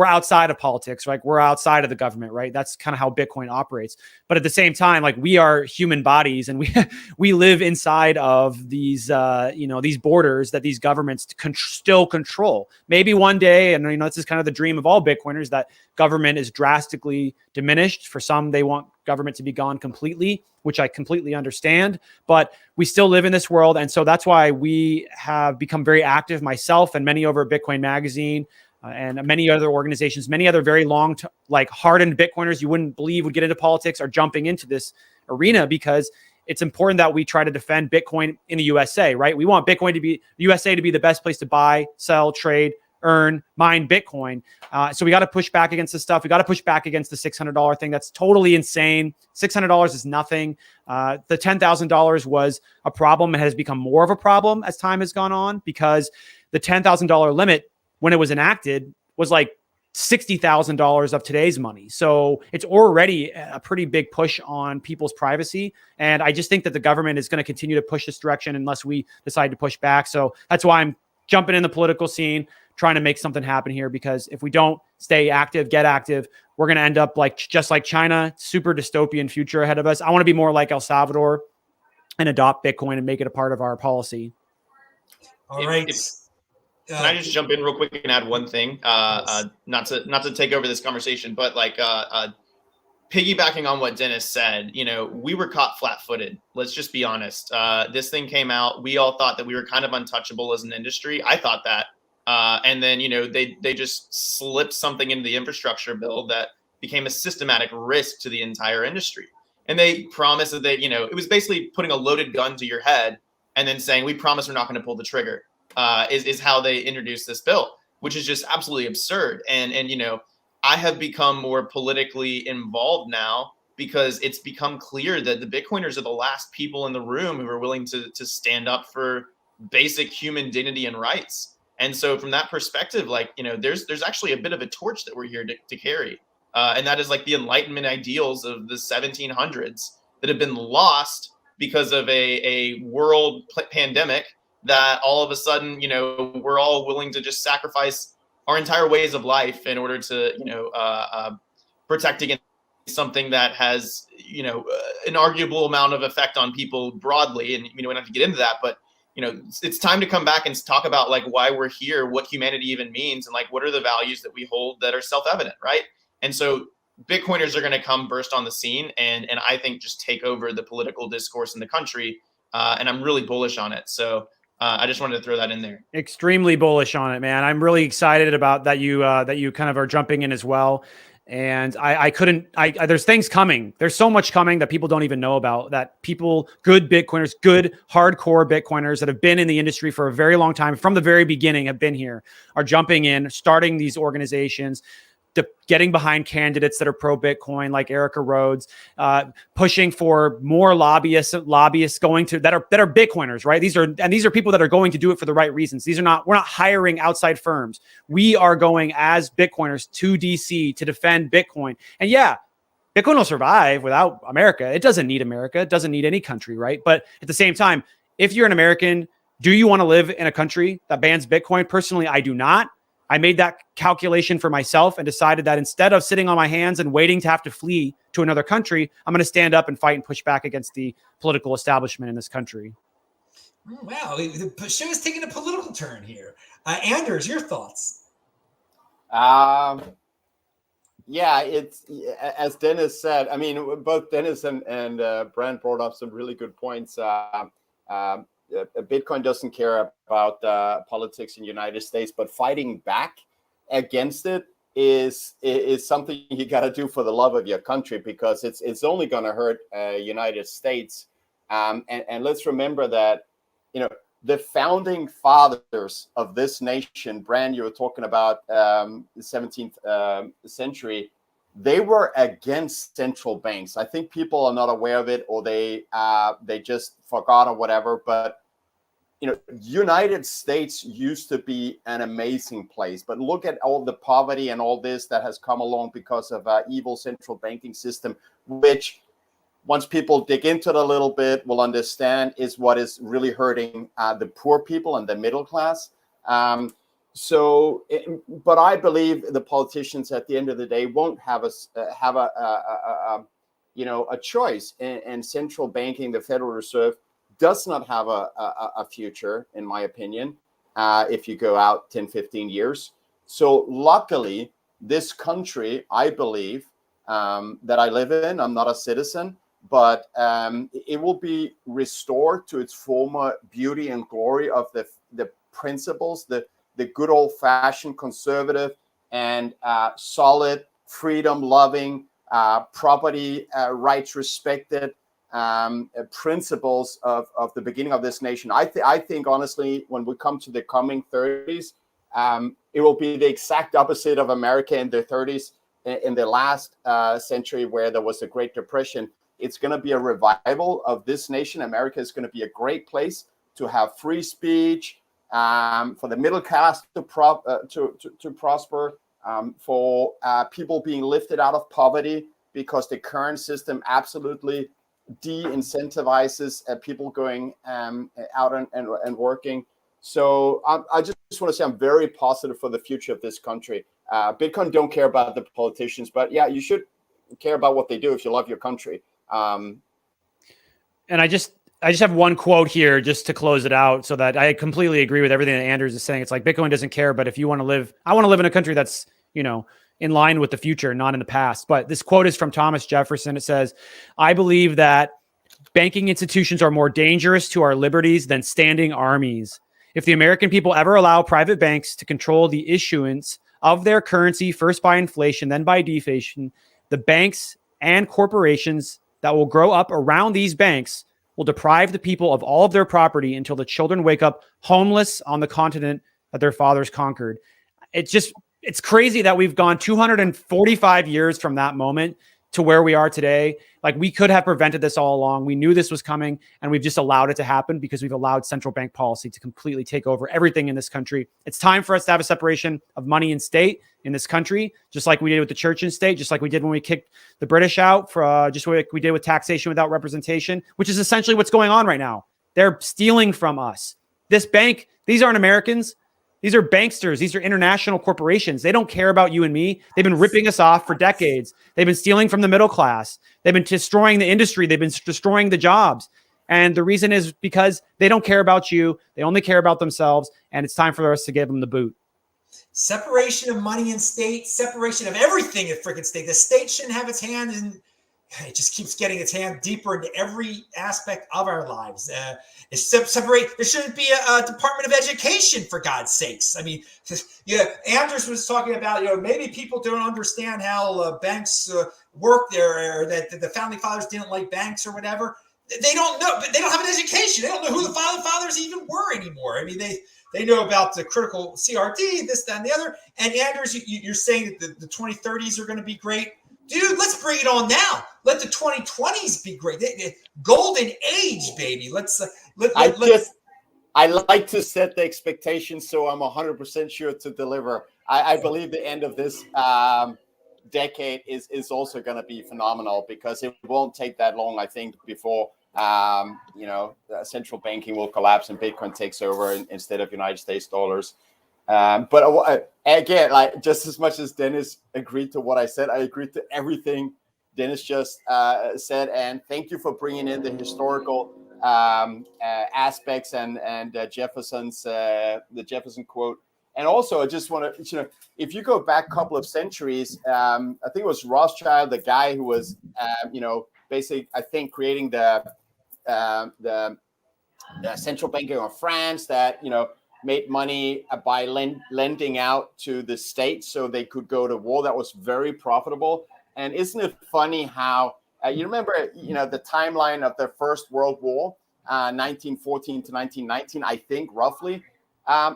outside of politics, like we're outside of the government, right? That's kind of how Bitcoin operates. But at the same time, like we are human bodies and we live inside of these, these borders that these governments still control. Maybe one day, and this is kind of the dream of all Bitcoiners, that government is drastically diminished. For some, they want government to be gone completely, which I completely understand, but we still live in this world. And so that's why we have become very active, myself and many over at Bitcoin Magazine, and many other organizations, many other very hardened Bitcoiners you wouldn't believe would get into politics are jumping into this arena, because it's important that we try to defend Bitcoin in the USA, right? We want Bitcoin to be USA to be the best place to buy, sell, trade, earn, mine Bitcoin. So we got to push back against this stuff. We got to push back against the $600 thing. That's totally insane. $600 is nothing. The $10,000 was a problem. It has become more of a problem as time has gone on, because the $10,000 limit when it was enacted was like $60,000 of today's money. So it's already a pretty big push on people's privacy. And I just think that the government is going to continue to push this direction unless we decide to push back. So that's why I'm jumping in the political scene, trying to make something happen here, because if we don't stay active, get active, we're going to end up just like China, super dystopian future ahead of us. I want to be more like El Salvador and adopt Bitcoin and make it a part of our policy. All right. Can I just jump in real quick and add one thing? Not to take over this conversation, but piggybacking on what Dennis said, we were caught flat-footed. Let's just be honest. This thing came out. We all thought that we were kind of untouchable as an industry. I thought that. And then, they just slipped something into the infrastructure bill that became a systematic risk to the entire industry. And they promised that it was basically putting a loaded gun to your head and then saying, we promise we're not going to pull the trigger, is how they introduced this bill, which is just absolutely absurd. And I have become more politically involved now because it's become clear that the Bitcoiners are the last people in the room who are willing to stand up for basic human dignity and rights. And so from that perspective, there's actually a bit of a torch that we're here to carry. And that is like the Enlightenment ideals of the 1700s that have been lost because of a world pandemic, that all of a sudden, we're all willing to just sacrifice our entire ways of life in order to, protect against something that has, an arguable amount of effect on people broadly. And, we don't have to get into that, but, it's time to come back and talk about why we're here, what humanity even means, and what are the values that we hold that are self-evident, right? And so Bitcoiners are going to come burst on the scene and I think just take over the political discourse in the country. And I'm really bullish on it. So I just wanted to throw that in there. Extremely bullish on it, man. I'm really excited about that you kind of are jumping in as well. And there's things coming. There's so much coming that people don't even know about, that good Bitcoiners, good hardcore Bitcoiners that have been in the industry for a very long time, from the very beginning, have been here, are jumping in, starting these organizations, getting behind candidates that are pro-Bitcoin, like Erica Rhodes, pushing for more lobbyists going to that are Bitcoiners, right? These are people that are going to do it for the right reasons. We're not hiring outside firms. We are going as Bitcoiners to DC to defend Bitcoin. And yeah, Bitcoin will survive without America. It doesn't need America. It doesn't need any country, right? But at the same time, if you're an American, do you want to live in a country that bans Bitcoin? Personally, I do not. I made that calculation for myself and decided that instead of sitting on my hands and waiting to have to flee to another country, I'm going to stand up and fight and push back against the political establishment in this country. Wow, the show is taking a political turn here. Anders, your thoughts? Yeah, it's as Dennis said. I mean, both Dennis and Brent brought up some really good points. Bitcoin doesn't care about politics in the United States, but fighting back against it is something you got to do for the love of your country, because it's only going to hurt United States. And let's remember that, the founding fathers of this nation, Brand, you were talking about the 17th century, they were against central banks. I think people are not aware of it, or they just forgot or whatever. But United States used to be an amazing place. But look at all the poverty and all this that has come along because of evil central banking system, which, once people dig into it a little bit, will understand is what is really hurting the poor people and the middle class. But I believe the politicians at the end of the day won't have a choice. And central banking, the Federal Reserve, does not have a future, in my opinion, if you go out 10, 15 years. So luckily, this country, I believe, that I live in, I'm not a citizen, but it will be restored to its former beauty and glory of the principles, the good old-fashioned conservative and solid, freedom-loving, property rights respected, principles of the beginning of this nation. I think honestly, when we come to the coming 30s, it will be the exact opposite of America in the 30s, in the last century, where there was a Great Depression. It's going to be a revival of this nation. America is going to be a great place to have free speech, for the middle class to prosper, for people being lifted out of poverty, because the current system absolutely de-incentivizes people going out and working. So I just want to say I'm very positive for the future of this country. Bitcoin don't care about the politicians, but yeah, you should care about what they do if you love your country. And I just have one quote here just to close it out, so that I completely agree with everything that Anders is saying. It's like Bitcoin doesn't care, but if you want to live, I want to live in a country that's, in line with the future, not in the past. But this quote is from Thomas Jefferson. It says, "I believe that banking institutions are more dangerous to our liberties than standing armies. If the American people ever allow private banks to control the issuance of their currency, first by inflation, then by deflation, the banks and corporations that will grow up around these banks will deprive the people of all of their property until the children wake up homeless on the continent that their fathers conquered." It's crazy that we've gone 245 years from that moment to where we are today. Like, we could have prevented this all along. We knew this was coming, and we've just allowed it to happen because we've allowed central bank policy to completely take over everything in this country. It's time for us to have a separation of money and state in this country, just like we did with the church and state, just like we did when we kicked the British out, for just like we did with taxation without representation, which is essentially what's going on right now. They're stealing from us. This bank, these aren't Americans. These are banksters. These are international corporations. They don't care about you and me. They've been ripping us off for decades. They've been stealing from the middle class. They've been destroying the industry. They've been destroying the jobs. And the reason is because they don't care about you. They only care about themselves. And it's time for us to give them the boot. Separation of money and state, separation of everything at freaking state. The state shouldn't have its hand in. It just keeps getting its hand deeper into every aspect of our lives. It's separate. There shouldn't be a Department of Education, for God's sakes. I mean, Anders was talking about, maybe people don't understand how banks work there, or that the founding fathers didn't like banks or whatever. They don't know, but they don't have an education. They don't know who the founding fathers even were anymore. I mean, they know about the critical CRT, this, that, and the other. And Anders, you're saying that the 2030s are going to be great. Dude, let's bring it on now. Let the 2020s be great. Golden age, baby. I like to set the expectations so I'm 100% sure to deliver. I believe the end of this decade is also going to be phenomenal, because it won't take that long, I think, before central banking will collapse and Bitcoin takes over instead of United States dollars. But again, like, just as much as Dennis agreed to what I said, I agreed to everything Dennis just said. And thank you for bringing in the historical aspects and Jefferson's the Jefferson quote. And also, I just want to, if you go back a couple of centuries, I think it was Rothschild, the guy who was, basically, I think, creating the central banking of France that, made money by lending out to the states so they could go to war. That was very profitable. And isn't it funny how you remember, the timeline of the First World War, 1914 to 1919, I think, roughly.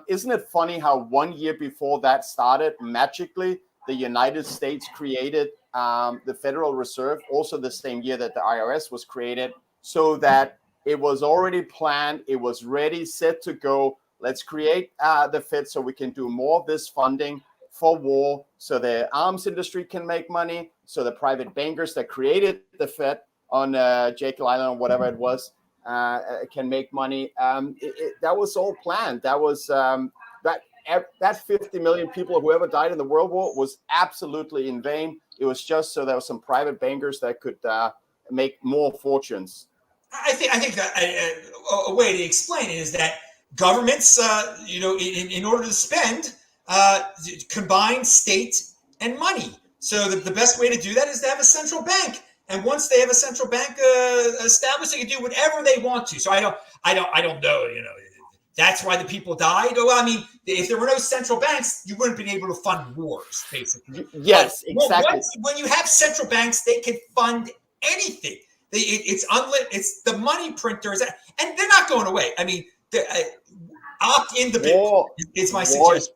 Isn't it funny how 1 year before that started, magically, the United States created the Federal Reserve, also the same year that the IRS was created, so that it was already planned, it was ready, set to go. Let's create the Fed so we can do more of this funding for war, so the arms industry can make money, so the private bankers that created the Fed on Jekyll Island or whatever it was can make money. That was all planned. That was that 50 million people, whoever died in the World War, was absolutely in vain. It was just so there were some private bankers that could make more fortunes. I think that a way to explain it is that governments, in order to spend, combine state and money. So the best way to do that is to have a central bank. And once they have a central bank established, they can do whatever they want to. So I don't know. That's why the people died. Oh, I mean, if there were no central banks, you wouldn't have been able to fund wars, basically. Yes, exactly. When you have central banks, they can fund anything. It's unlit. It's the money printers, and they're not going away. I mean, opt into Bitcoin. It's my suggestion.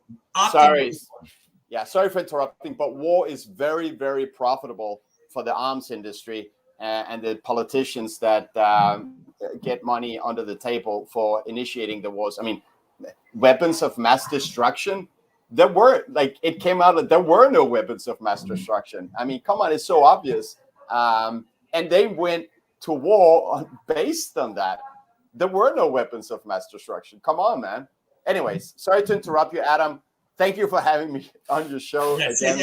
Sorry for interrupting, but war is very, very profitable for the arms industry and the politicians that get money under the table for initiating the wars. I mean, weapons of mass destruction. It came out that there were no weapons of mass destruction. I mean, come on, it's so obvious. And they went to war based on that. There were no weapons of mass destruction. Come on, man. Anyways, sorry to interrupt you, Adam. Thank you for having me on your show. Yes, again.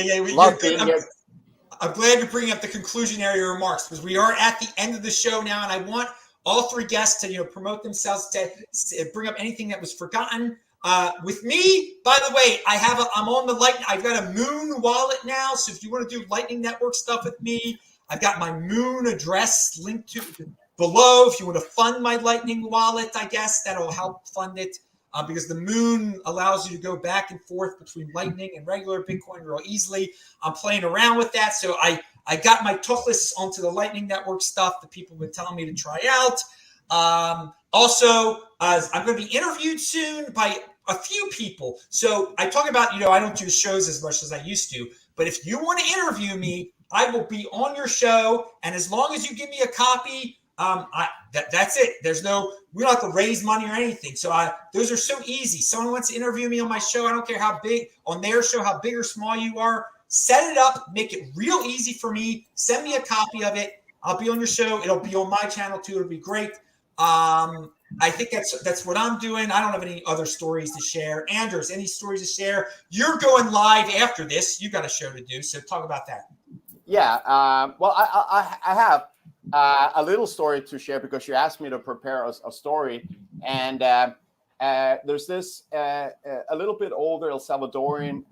I'm glad you're bringing up the conclusionary remarks because we are at the end of the show now, and I want all three guests to promote themselves, to bring up anything that was forgotten. With me, by the way, I'm on the Lightning. I've got a Moon wallet now, so if you want to do Lightning Network stuff with me, I've got my Moon address linked to below. If you want to fund my Lightning wallet, I guess that'll help fund it. Because the Moon allows you to go back and forth between Lightning and regular Bitcoin real easily. I'm playing around with that. So I got my Tuchlis onto the Lightning Network stuff that people have been telling me to try out. Also, I'm going to be interviewed soon by a few people. So I talk about, I don't do shows as much as I used to. But if you want to interview me, I will be on your show. And as long as you give me a copy, that's it. We don't have to raise money or anything. So those are so easy. Someone wants to interview me on my show. I don't care how big on their show, how big or small you are. Set it up, make it real easy for me. Send me a copy of it. I'll be on your show. It'll be on my channel too. It'll be great. I think that's what I'm doing. I don't have any other stories to share. Anders, any stories to share? You're going live after this. You got a show to do. So talk about that. Yeah. Well, I have a little story to share because you asked me to prepare a story, and there's this a little bit older El Salvadorian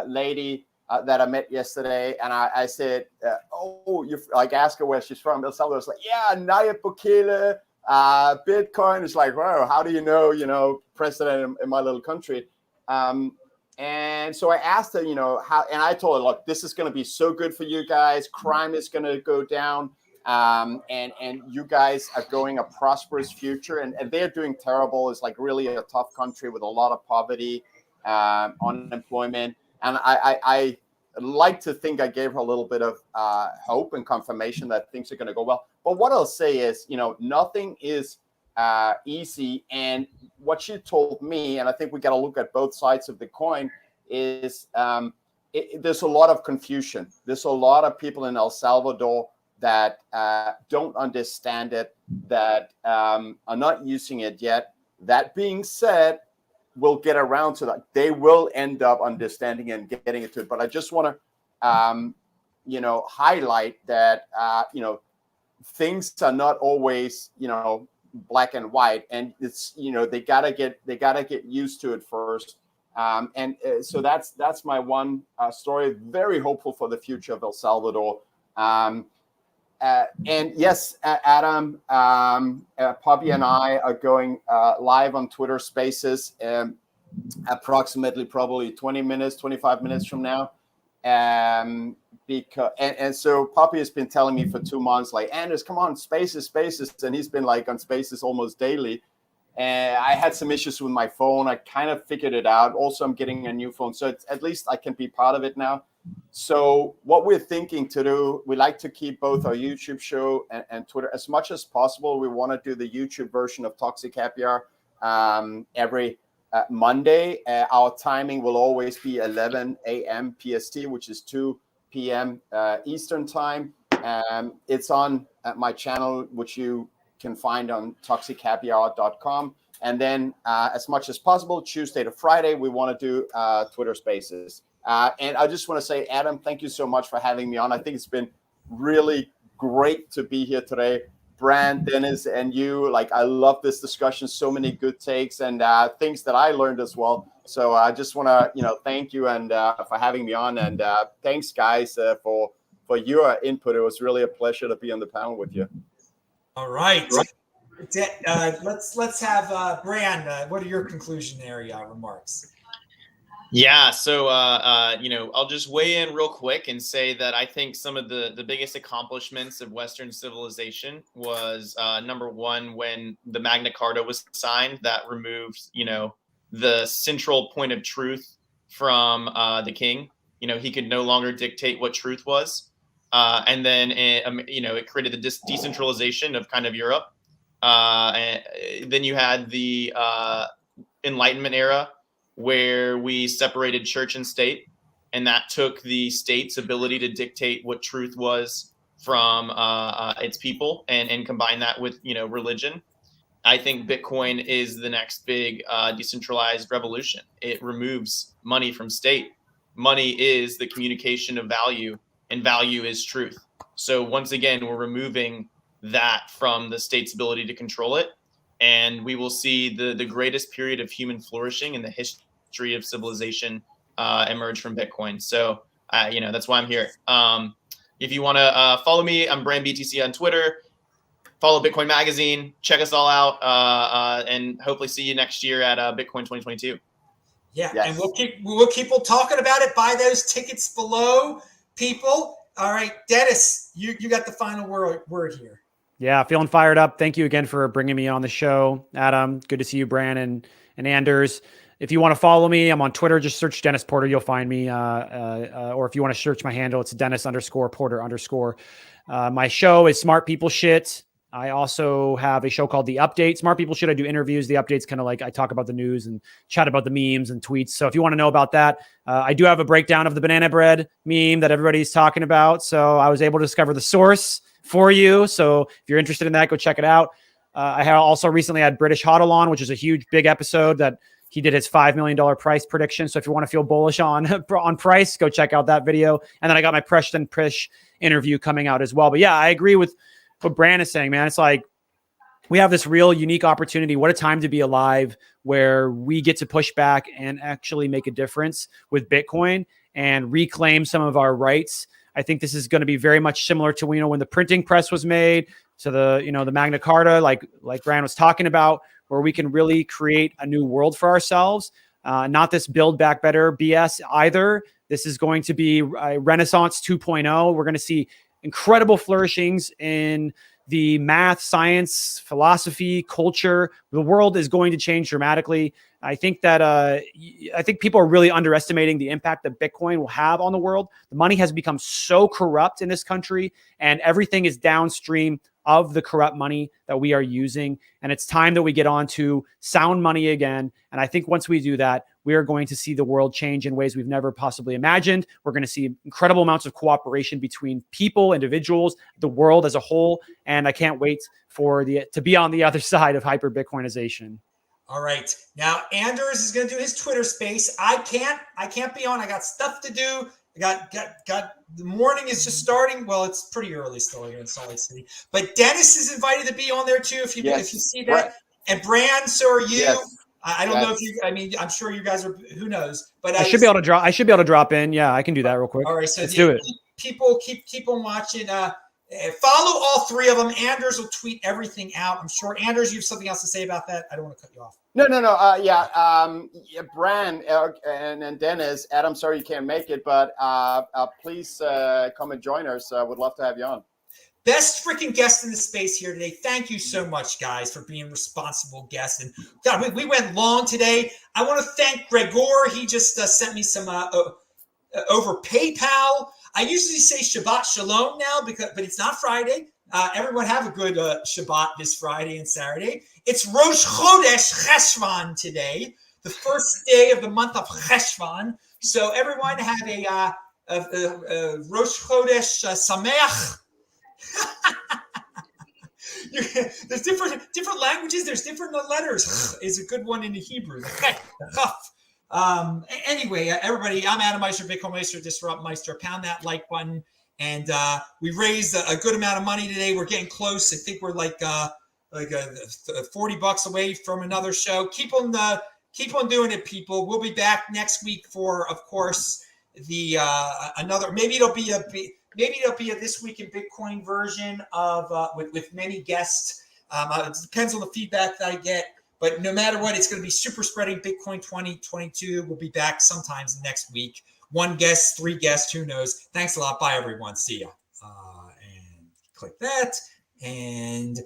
lady that I met yesterday, and I said, you ask her where she's from. El Salvador's like, yeah, Nayib Bukele, Bitcoin. It's like, wow, how do you know, president in my little country? And so I asked her, how, and I told her, look, this is going to be so good for you guys. Crime is going to go down. And you guys are going a prosperous future. And they're doing terrible. It's like really a tough country with a lot of poverty, unemployment. And I like to think I gave her a little bit of hope and confirmation that things are going to go well. But what I'll say is, nothing is easy. And what she told me, and I think we got to look at both sides of the coin, is there's a lot of confusion. There's a lot of people in El Salvador that don't understand it, that are not using it yet. That being said, we'll get around to that. They will end up understanding and getting into it. But I just want to, highlight that, things are not always, black and white, and it's they gotta get used to it first, so that's my one story. Very hopeful for the future of El Salvador, and yes, Adam, Poppy and I are going live on Twitter Spaces approximately probably 25 minutes from now, because and so Poppy has been telling me for 2 months, like, Anders, come on, Spaces, and he's been like on Spaces almost daily. And I had some issues with my phone. I kind of figured it out. Also, I'm getting a new phone, so at least I can be part of it now. So what we're thinking to do, we like to keep both our YouTube show and Twitter as much as possible. We want to do the YouTube version of Toxic Happy Hour every Monday. Our timing will always be 11 a.m. PST, which is 2 p.m. Eastern time. It's on my channel, which you can find on toxichappyhour.com. And then as much as possible, Tuesday to Friday, we want to do Twitter Spaces. And I just want to say, Adam, thank you so much for having me on. I think it's been really great to be here today. Brand, Dennis, and you, I love this discussion. So many good takes and things that I learned as well. So I just want to, thank you and for having me on. And thanks, guys, for your input. It was really a pleasure to be on the panel with you. All right. Let's have Brand. What are your conclusionary remarks? Yeah, so I'll just weigh in real quick and say that I think some of the biggest accomplishments of Western civilization was number one, when the Magna Carta was signed, that removed, the central point of truth from the king. He could no longer dictate what truth was, and then it created the decentralization of kind of Europe. And then you had the Enlightenment era, where we separated church and state, and that took the state's ability to dictate what truth was from its people, and combine that with religion. I think Bitcoin is the next big decentralized revolution. It removes money from state. Money is the communication of value, and value is truth. So once again, we're removing that from the state's ability to control it. And we will see the greatest period of human flourishing in the history of civilization emerge from Bitcoin. So, that's why I'm here. If you want to follow me, I'm Brand BTC on Twitter. Follow Bitcoin Magazine. Check us all out, and hopefully see you next year at Bitcoin 2022. Yeah, yes. And we'll keep on talking about it. Buy those tickets below, people. All right, Dennis, you got the final word here. Yeah, feeling fired up. Thank you again for bringing me on the show, Adam. Good to see you, Brandon and Anders. If you want to follow me, I'm on Twitter. Just search Dennis Porter. You'll find me. Or if you want to search my handle, it's Dennis_Porter_. My show is Smart People Shit. I also have a show called The Update. Smart People Shit. I do interviews. The Update's kind of like I talk about the news and chat about the memes and tweets. So if you want to know about that, I do have a breakdown of the banana bread meme that everybody's talking about. So I was able to discover the source for you. So if you're interested in that, go check it out. I have also recently had British Hodl on, which is a big episode that he did his $5 million price prediction. So if you want to feel bullish on price, go check out that video. And then I got my Preston Prish interview coming out as well. But yeah, I agree with what Brand is saying, man. It's like we have this real unique opportunity. What a time to be alive, where we get to push back and actually make a difference with Bitcoin and reclaim some of our rights. I think this is going to be very much similar to, when the printing press was made, to the Magna Carta, like Brand was talking about, where we can really create a new world for ourselves. Not this build back better BS either. This is going to be a Renaissance 2.0. We're going to see incredible flourishings in the math, science, philosophy, culture. The world is going to change dramatically. I think that people are really underestimating the impact that Bitcoin will have on the world. The money has become so corrupt in this country, and everything is downstream of the corrupt money that we are using. And it's time that we get on to sound money again. And I think once we do that, we are going to see the world change in ways we've never possibly imagined. We're going to see incredible amounts of cooperation between people, individuals, the world as a whole. And I can't wait to be on the other side of hyper Bitcoinization. All right. Now, Anders is going to do his Twitter space. I can't be on. I got stuff to do. I got the morning is just starting. Well, it's pretty early still here in Salt Lake City. But Dennis is invited to be on there too. If you see that, and Brand, so are you. Yes. I don't know if you. I mean, I'm sure you guys are. Who knows? But I should be able to drop in. Yeah, I can do that real quick. All right, so let's do it. People keep on watching. Follow all three of them. Anders will tweet everything out. I'm sure. Anders, you have something else to say about that? I don't want to cut you off. No. Brand and Dennis, Adam, sorry you can't make it, but please come and join us. Would love to have you on. Best freaking guest in the space here today. Thank you so much, guys, for being responsible guests. And God, we went long today. I want to thank Gregor. He just sent me some over PayPal. I usually say Shabbat Shalom now, but it's not Friday. Everyone have a good Shabbat this Friday and Saturday. It's Rosh Chodesh Cheshvan today, the first day of the month of Cheshvan. So everyone have a Rosh Chodesh Sameach. There's different languages. There's different letters. Is a good one in the Hebrew. Anyway, everybody, I'm Adam Meister, Bitcoin Meister, Disrupt Meister. Pound that like button. And we raised a good amount of money today. We're getting close. I think we're like $40 away from another show. Keep on doing it, people. We'll be back next week for, of course, the another. Maybe it'll be a This Week in Bitcoin version of with many guests. It depends on the feedback that I get. But no matter what, it's going to be Super Spreading Bitcoin 2022. We'll be back sometimes next week. 1 guest, 3 guests, who knows? Thanks a lot. Bye, everyone. See ya. And click that. And